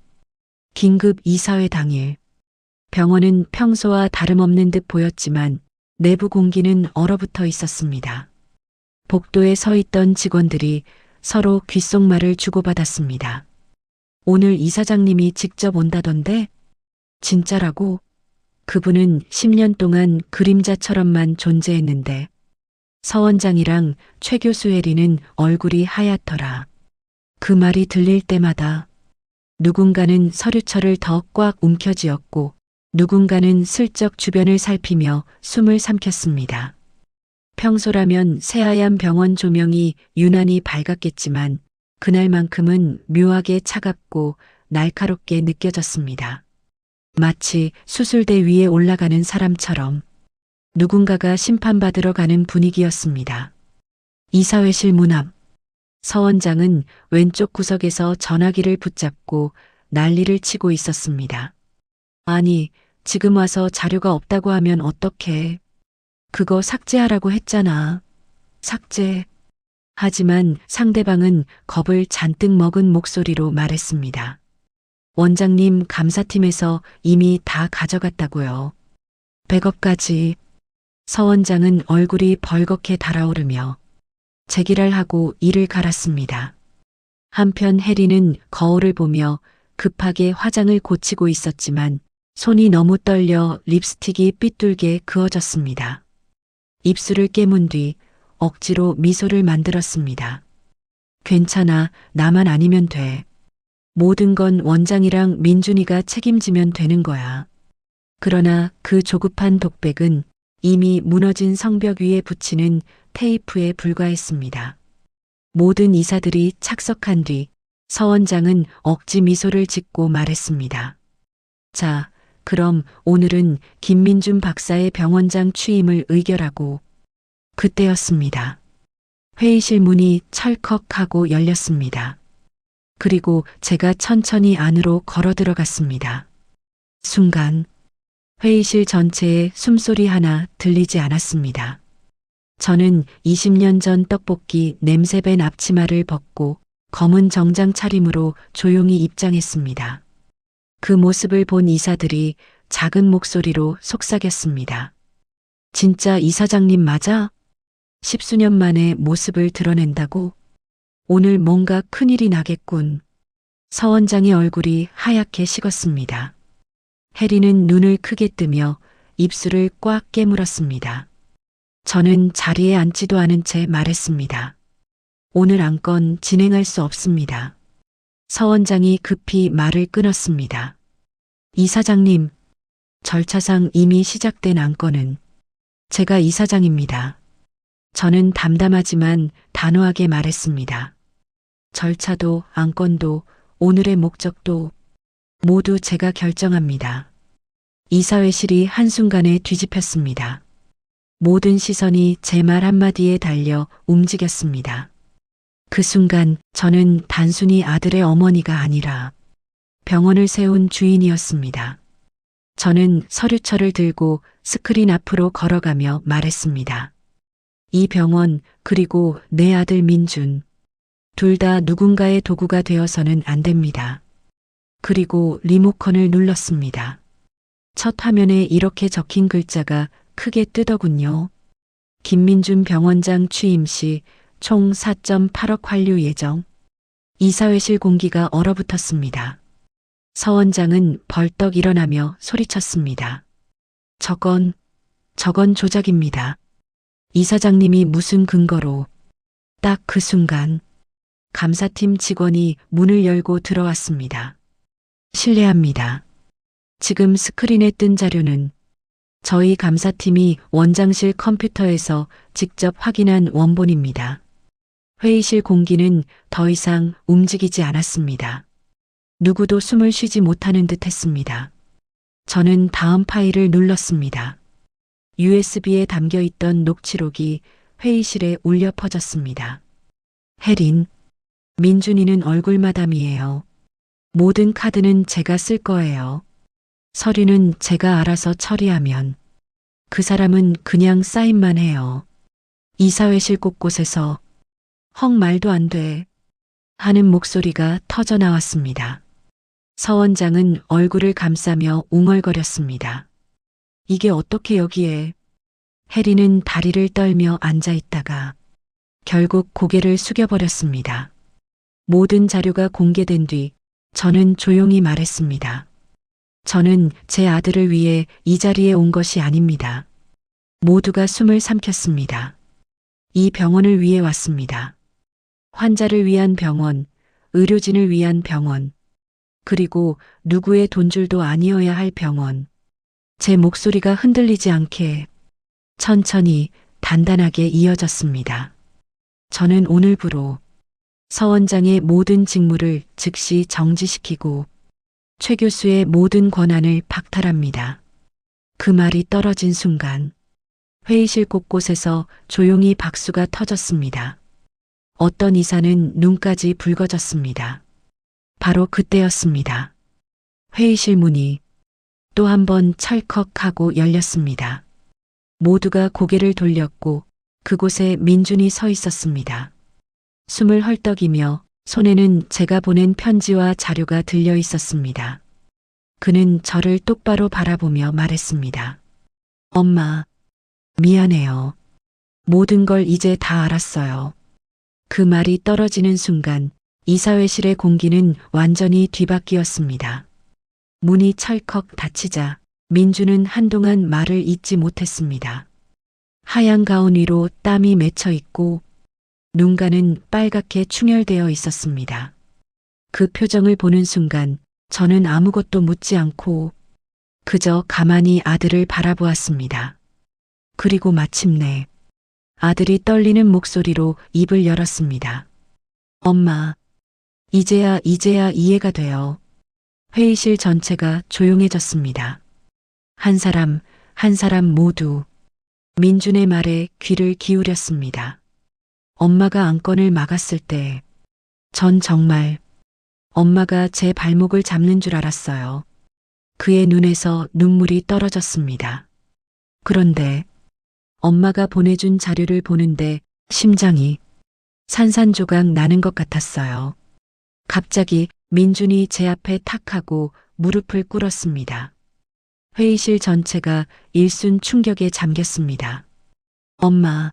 긴급 이사회 당일 병원은 평소와 다름없는 듯 보였지만 내부 공기는 얼어붙어 있었습니다. 복도에 서 있던 직원들이 서로 귓속말을 주고받았습니다. 오늘 이사장님이 직접 온다던데? 진짜라고? 그분은 10년 동안 그림자처럼만 존재했는데 서 원장이랑 최 교수 혜리는 얼굴이 하얗더라. 그 말이 들릴 때마다 누군가는 서류철을 더 꽉 움켜쥐었고 누군가는 슬쩍 주변을 살피며 숨을 삼켰습니다. 평소라면 새하얀 병원 조명이 유난히 밝았겠지만 그날만큼은 묘하게 차갑고 날카롭게 느껴졌습니다. 마치 수술대 위에 올라가는 사람처럼 누군가가 심판받으러 가는 분위기였습니다. 이사회실 문 앞, 서 원장은 왼쪽 구석에서 전화기를 붙잡고 난리를 치고 있었습니다. 아니, 지금 와서 자료가 없다고 하면 어떡해. 그거 삭제하라고 했잖아. 삭제. 하지만 상대방은 겁을 잔뜩 먹은 목소리로 말했습니다. 원장님 감사팀에서 이미 다 가져갔다고요. 백업까지. 서 원장은 얼굴이 벌겋게 달아오르며 제기랄하고 이를 갈았습니다. 한편 혜리는 거울을 보며 급하게 화장을 고치고 있었지만 손이 너무 떨려 립스틱이 삐뚤게 그어졌습니다. 입술을 깨문 뒤 억지로 미소를 만들었습니다. 괜찮아, 나만 아니면 돼. 모든 건 원장이랑 민준이가 책임지면 되는 거야. 그러나 그 조급한 독백은 이미 무너진 성벽 위에 붙이는 테이프에 불과했습니다. 모든 이사들이 착석한 뒤 서 원장은 억지 미소를 짓고 말했습니다. 자, 그럼 오늘은 김민준 박사의 병원장 취임을 의결하고. 그때였습니다. 회의실 문이 철컥하고 열렸습니다. 그리고 제가 천천히 안으로 걸어 들어갔습니다. 순간 회의실 전체에 숨소리 하나 들리지 않았습니다. 저는 20년 전 떡볶이 냄새밴 앞치마를 벗고 검은 정장 차림으로 조용히 입장했습니다. 그 모습을 본 이사들이 작은 목소리로 속삭였습니다. 진짜 이사장님 맞아? 10수년 만에 모습을 드러낸다고? 오늘 뭔가 큰일이 나겠군. 서 원장의 얼굴이 하얗게 식었습니다. 혜리는 눈을 크게 뜨며 입술을 꽉 깨물었습니다. 저는 자리에 앉지도 않은 채 말했습니다. 오늘 안건 진행할 수 없습니다. 서 원장이 급히 말을 끊었습니다. 이사장님, 절차상 이미 시작된 안건은 제가 이사장입니다. 저는 담담하지만 단호하게 말했습니다. 절차도 안건도 오늘의 목적도 모두 제가 결정합니다. 이사회실이 한순간에 뒤집혔습니다. 모든 시선이 제 말 한마디에 달려 움직였습니다. 그 순간 저는 단순히 아들의 어머니가 아니라 병원을 세운 주인이었습니다. 저는 서류철을 들고 스크린 앞으로 걸어가며 말했습니다. 이 병원 그리고 내 아들 민준 둘 다 누군가의 도구가 되어서는 안 됩니다. 그리고 리모컨을 눌렀습니다. 첫 화면에 이렇게 적힌 글자가 크게 뜨더군요. 김민준 병원장 취임 시 총 4.8억 환류 예정. 이사회실 공기가 얼어붙었습니다. 서 원장은 벌떡 일어나며 소리쳤습니다. 저건 조작입니다. 이사장님이 무슨 근거로. 딱 그 순간 감사팀 직원이 문을 열고 들어왔습니다. 실례합니다. 지금 스크린에 뜬 자료는 저희 감사팀이 원장실 컴퓨터에서 직접 확인한 원본입니다. 회의실 공기는 더 이상 움직이지 않았습니다. 누구도 숨을 쉬지 못하는 듯 했습니다. 저는 다음 파일을 눌렀습니다. USB에 담겨 있던 녹취록이 회의실에 울려 퍼졌습니다. 혜린, 민준이는 얼굴마담이에요. 모든 카드는 제가 쓸 거예요. 서류는 제가 알아서 처리하면 그 사람은 그냥 사인만 해요. 이사회실 곳곳에서 헉 말도 안 돼 하는 목소리가 터져 나왔습니다. 서 원장은 얼굴을 감싸며 웅얼거렸습니다. 이게 어떻게 여기에. 혜리는 다리를 떨며 앉아 있다가 결국 고개를 숙여버렸습니다. 모든 자료가 공개된 뒤 저는 조용히 말했습니다. 저는 제 아들을 위해 이 자리에 온 것이 아닙니다. 모두가 숨을 삼켰습니다. 이 병원을 위해 왔습니다. 환자를 위한 병원, 의료진을 위한 병원, 그리고 누구의 돈줄도 아니어야 할 병원. 제 목소리가 흔들리지 않게 천천히 단단하게 이어졌습니다. 저는 오늘부로 서 원장의 모든 직무를 즉시 정지시키고 최 교수의 모든 권한을 박탈합니다. 그 말이 떨어진 순간 회의실 곳곳에서 조용히 박수가 터졌습니다. 어떤 의사는 눈까지 붉어졌습니다. 바로 그때였습니다. 회의실 문이 또 한 번 철컥하고 열렸습니다. 모두가 고개를 돌렸고 그곳에 민준이 서 있었습니다. 숨을 헐떡이며 손에는 제가 보낸 편지와 자료가 들려 있었습니다. 그는 저를 똑바로 바라보며 말했습니다. 엄마, 미안해요. 모든 걸 이제 다 알았어요. 그 말이 떨어지는 순간 이사회실의 공기는 완전히 뒤바뀌었습니다. 문이 철컥 닫히자 민주는 한동안 말을 잇지 못했습니다. 하얀 가운 위로 땀이 맺혀 있고 눈가는 빨갛게 충혈되어 있었습니다. 그 표정을 보는 순간 저는 아무것도 묻지 않고 그저 가만히 아들을 바라보았습니다. 그리고 마침내 아들이 떨리는 목소리로 입을 열었습니다. 엄마, 이제야 이해가 돼요. 회의실 전체가 조용해졌습니다. 한 사람 모두 민준의 말에 귀를 기울였습니다. 엄마가 안건을 막았을 때 전 정말 엄마가 제 발목을 잡는 줄 알았어요. 그의 눈에서 눈물이 떨어졌습니다. 그런데 엄마가 보내준 자료를 보는데 심장이 산산조각 나는 것 같았어요. 갑자기 민준이 제 앞에 탁 하고 무릎을 꿇었습니다. 회의실 전체가 일순 충격에 잠겼습니다. 엄마,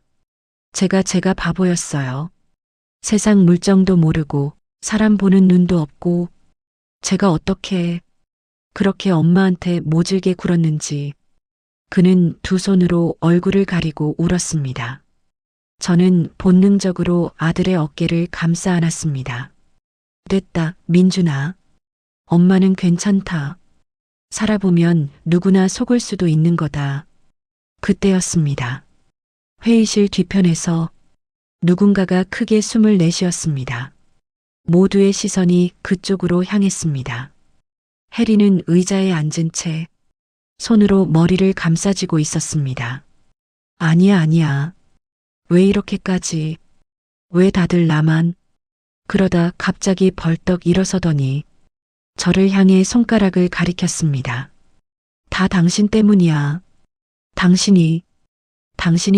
제가 바보였어요. 세상 물정도 모르고 사람 보는 눈도 없고 제가 어떻게 그렇게 엄마한테 모질게 굴었는지. 그는 두 손으로 얼굴을 가리고 울었습니다. 저는 본능적으로 아들의 어깨를 감싸 안았습니다. 됐다, 민준아. 엄마는 괜찮다. 살아보면 누구나 속을 수도 있는 거다. 그때였습니다. 회의실 뒤편에서 누군가가 크게 숨을 내쉬었습니다. 모두의 시선이 그쪽으로 향했습니다. 해리는 의자에 앉은 채 손으로 머리를 감싸쥐고 있었습니다. 아니야. 왜 이렇게까지? 왜 다들 나만? 그러다 갑자기 벌떡 일어서더니 저를 향해 손가락을 가리켰습니다. 다 당신 때문이야. 당신이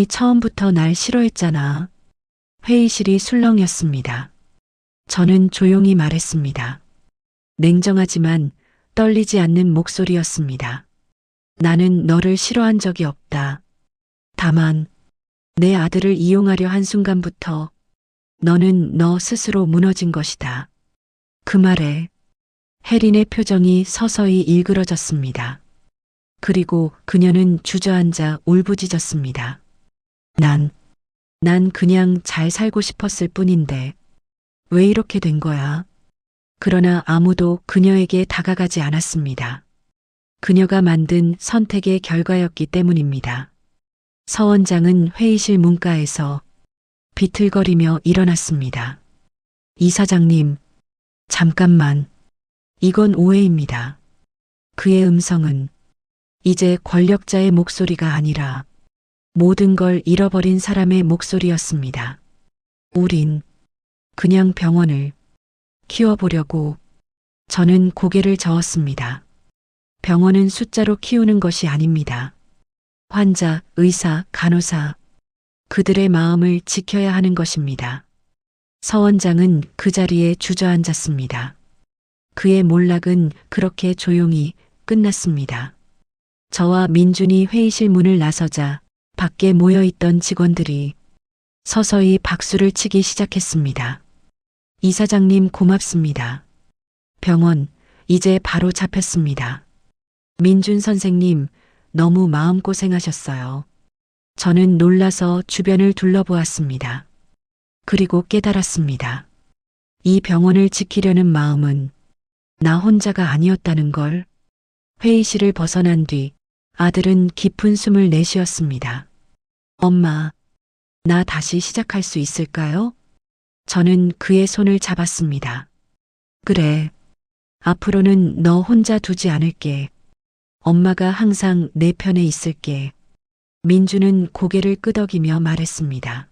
처음부터 날 싫어했잖아. 회의실이 술렁였습니다. 저는 조용히 말했습니다. 냉정하지만 떨리지 않는 목소리였습니다. 나는 너를 싫어한 적이 없다. 다만 내 아들을 이용하려 한 순간부터 너는 너 스스로 무너진 것이다. 그 말에 혜린의 표정이 서서히 일그러졌습니다. 그리고 그녀는 주저앉아 울부짖었습니다. 난 그냥 잘 살고 싶었을 뿐인데 왜 이렇게 된 거야? 그러나 아무도 그녀에게 다가가지 않았습니다. 그녀가 만든 선택의 결과였기 때문입니다. 서 원장은 회의실 문가에서 비틀거리며 일어났습니다. 이사장님, 잠깐만. 이건 오해입니다. 그의 음성은 이제 권력자의 목소리가 아니라 모든 걸 잃어버린 사람의 목소리였습니다. 우린 그냥 병원을 키워보려고. 저는 고개를 저었습니다. 병원은 숫자로 키우는 것이 아닙니다. 환자, 의사, 간호사, 그들의 마음을 지켜야 하는 것입니다. 서 원장은 그 자리에 주저앉았습니다. 그의 몰락은 그렇게 조용히 끝났습니다. 저와 민준이 회의실 문을 나서자 밖에 모여있던 직원들이 서서히 박수를 치기 시작했습니다. 이사장님 고맙습니다. 병원 이제 바로 잡혔습니다. 민준 선생님, 너무 마음고생하셨어요. 저는 놀라서 주변을 둘러보았습니다. 그리고 깨달았습니다. 이 병원을 지키려는 마음은 나 혼자가 아니었다는 걸. 회의실을 벗어난 뒤 아들은 깊은 숨을 내쉬었습니다. 엄마, 나 다시 시작할 수 있을까요? 저는 그의 손을 잡았습니다. 그래. 앞으로는 너 혼자 두지 않을게. 엄마가 항상 내 편에 있을게. 민주는 고개를 끄덕이며 말했습니다.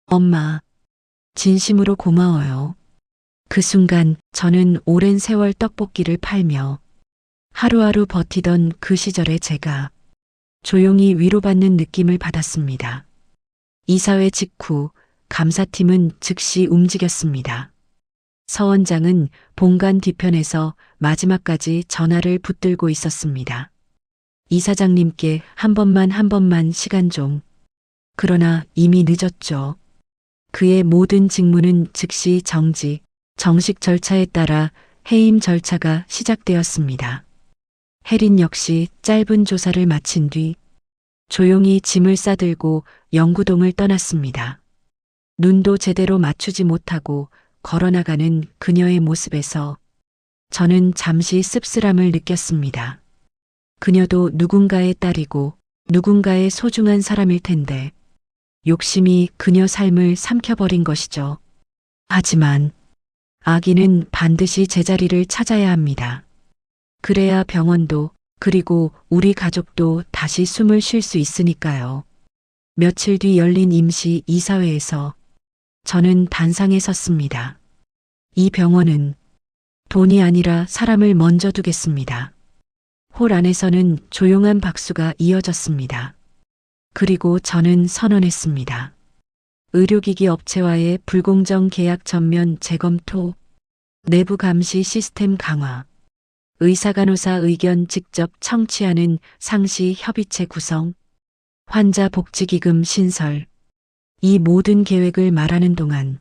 엄마, 진심으로 고마워요. 그 순간 저는 오랜 세월 떡볶이를 팔며 하루하루 버티던 그 시절에 제가 조용히 위로받는 느낌을 받았습니다. 이사회 직후 감사팀은 즉시 움직였습니다. 서 원장은 본관 뒤편에서 마지막까지 전화를 붙들고 있었습니다. 이사장님께 한 번만 시간 좀. 그러나 이미 늦었죠. 그의 모든 직무는 즉시 정식 절차에 따라 해임 절차가 시작되었습니다. 혜린 역시 짧은 조사를 마친 뒤 조용히 짐을 싸들고 영구동을 떠났습니다. 눈도 제대로 맞추지 못하고 걸어나가는 그녀의 모습에서 저는 잠시 씁쓸함을 느꼈습니다. 그녀도 누군가의 딸이고 누군가의 소중한 사람일 텐데 욕심이 그녀 삶을 삼켜버린 것이죠. 하지만 아기는 반드시 제자리를 찾아야 합니다. 그래야 병원도 그리고 우리 가족도 다시 숨을 쉴 수 있으니까요. 며칠 뒤 열린 임시 이사회에서 저는 단상에 섰습니다. 이 병원은 돈이 아니라 사람을 먼저 두겠습니다. 홀 안에서는 조용한 박수가 이어졌습니다. 그리고 저는 선언했습니다. 의료기기 업체와의 불공정 계약 전면 재검토, 내부 감시 시스템 강화, 의사간호사 의견 직접 청취하는 상시 협의체 구성, 환자 복지기금 신설. 이 모든 계획을 말하는 동안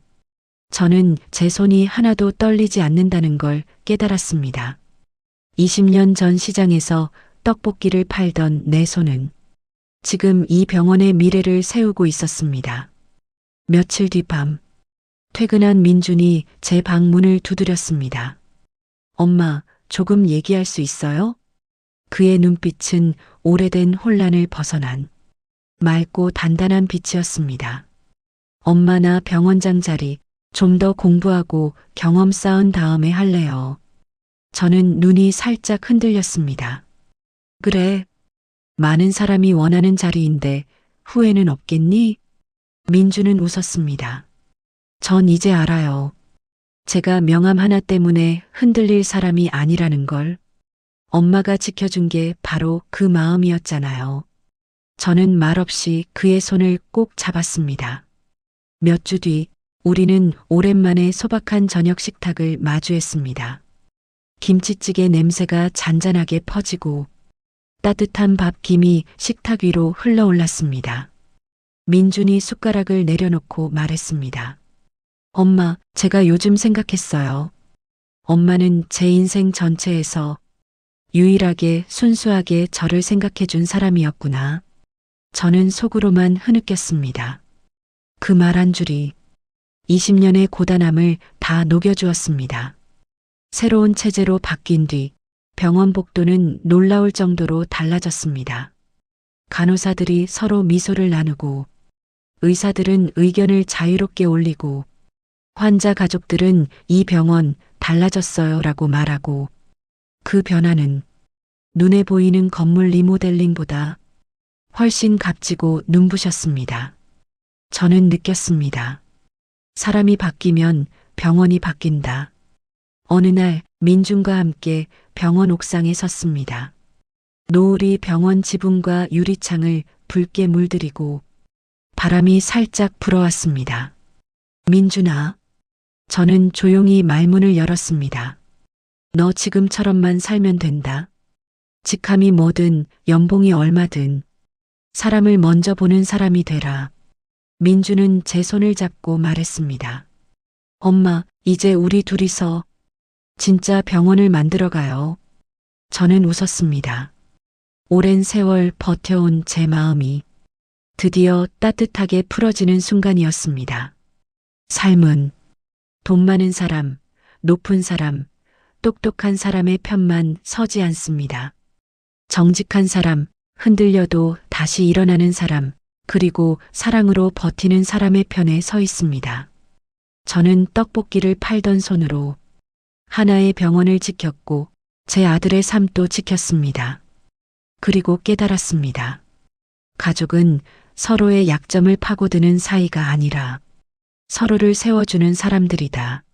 저는 제 손이 하나도 떨리지 않는다는 걸 깨달았습니다. 20년 전 시장에서 떡볶이를 팔던 내 손은 지금 이 병원의 미래를 세우고 있었습니다. 며칠 뒤 밤, 퇴근한 민준이 제 방문을 두드렸습니다. 엄마, 조금 얘기할 수 있어요? 그의 눈빛은 오래된 혼란을 벗어난 맑고 단단한 빛이었습니다. 엄마나 병원장 자리 좀 더 공부하고 경험 쌓은 다음에 할래요. 저는 눈이 살짝 흔들렸습니다. 그래. 많은 사람이 원하는 자리인데 후회는 없겠니? 민주는 웃었습니다. 전 이제 알아요. 제가 명함 하나 때문에 흔들릴 사람이 아니라는 걸. 엄마가 지켜준 게 바로 그 마음이었잖아요. 저는 말없이 그의 손을 꼭 잡았습니다. 몇 주 뒤 우리는 오랜만에 소박한 저녁 식탁을 마주했습니다. 김치찌개 냄새가 잔잔하게 퍼지고 따뜻한 밥 김이 식탁 위로 흘러올랐습니다. 민준이 숟가락을 내려놓고 말했습니다. 엄마, 제가 요즘 생각했어요. 엄마는 제 인생 전체에서 유일하게 순수하게 저를 생각해 준 사람이었구나. 저는 속으로만 흐느꼈습니다. 그 말 한 줄이 20년의 고단함을 다 녹여주었습니다. 새로운 체제로 바뀐 뒤 병원 복도는 놀라울 정도로 달라졌습니다. 간호사들이 서로 미소를 나누고 의사들은 의견을 자유롭게 올리고 환자 가족들은 이 병원 달라졌어요 라고 말하고 그 변화는 눈에 보이는 건물 리모델링보다 훨씬 값지고 눈부셨습니다. 저는 느꼈습니다. 사람이 바뀌면 병원이 바뀐다. 어느 날 민준과 함께 병원 옥상에 섰습니다. 노을이 병원 지붕과 유리창을 붉게 물들이고 바람이 살짝 불어왔습니다. 민준아, 저는 조용히 말문을 열었습니다. 너 지금처럼만 살면 된다. 직함이 뭐든 연봉이 얼마든 사람을 먼저 보는 사람이 되라. 민주는 제 손을 잡고 말했습니다. 엄마, 이제 우리 둘이서 진짜 병원을 만들어 가요. 저는 웃었습니다. 오랜 세월 버텨온 제 마음이 드디어 따뜻하게 풀어지는 순간이었습니다. 삶은 돈 많은 사람, 높은 사람, 똑똑한 사람의 편만 서지 않습니다. 정직한 사람, 흔들려도 다시 일어나는 사람, 그리고 사랑으로 버티는 사람의 편에 서 있습니다. 저는 떡볶이를 팔던 손으로 하나의 병원을 지켰고 제 아들의 삶도 지켰습니다. 그리고 깨달았습니다. 가족은 서로의 약점을 파고드는 사이가 아니라 서로를 세워주는 사람들이다.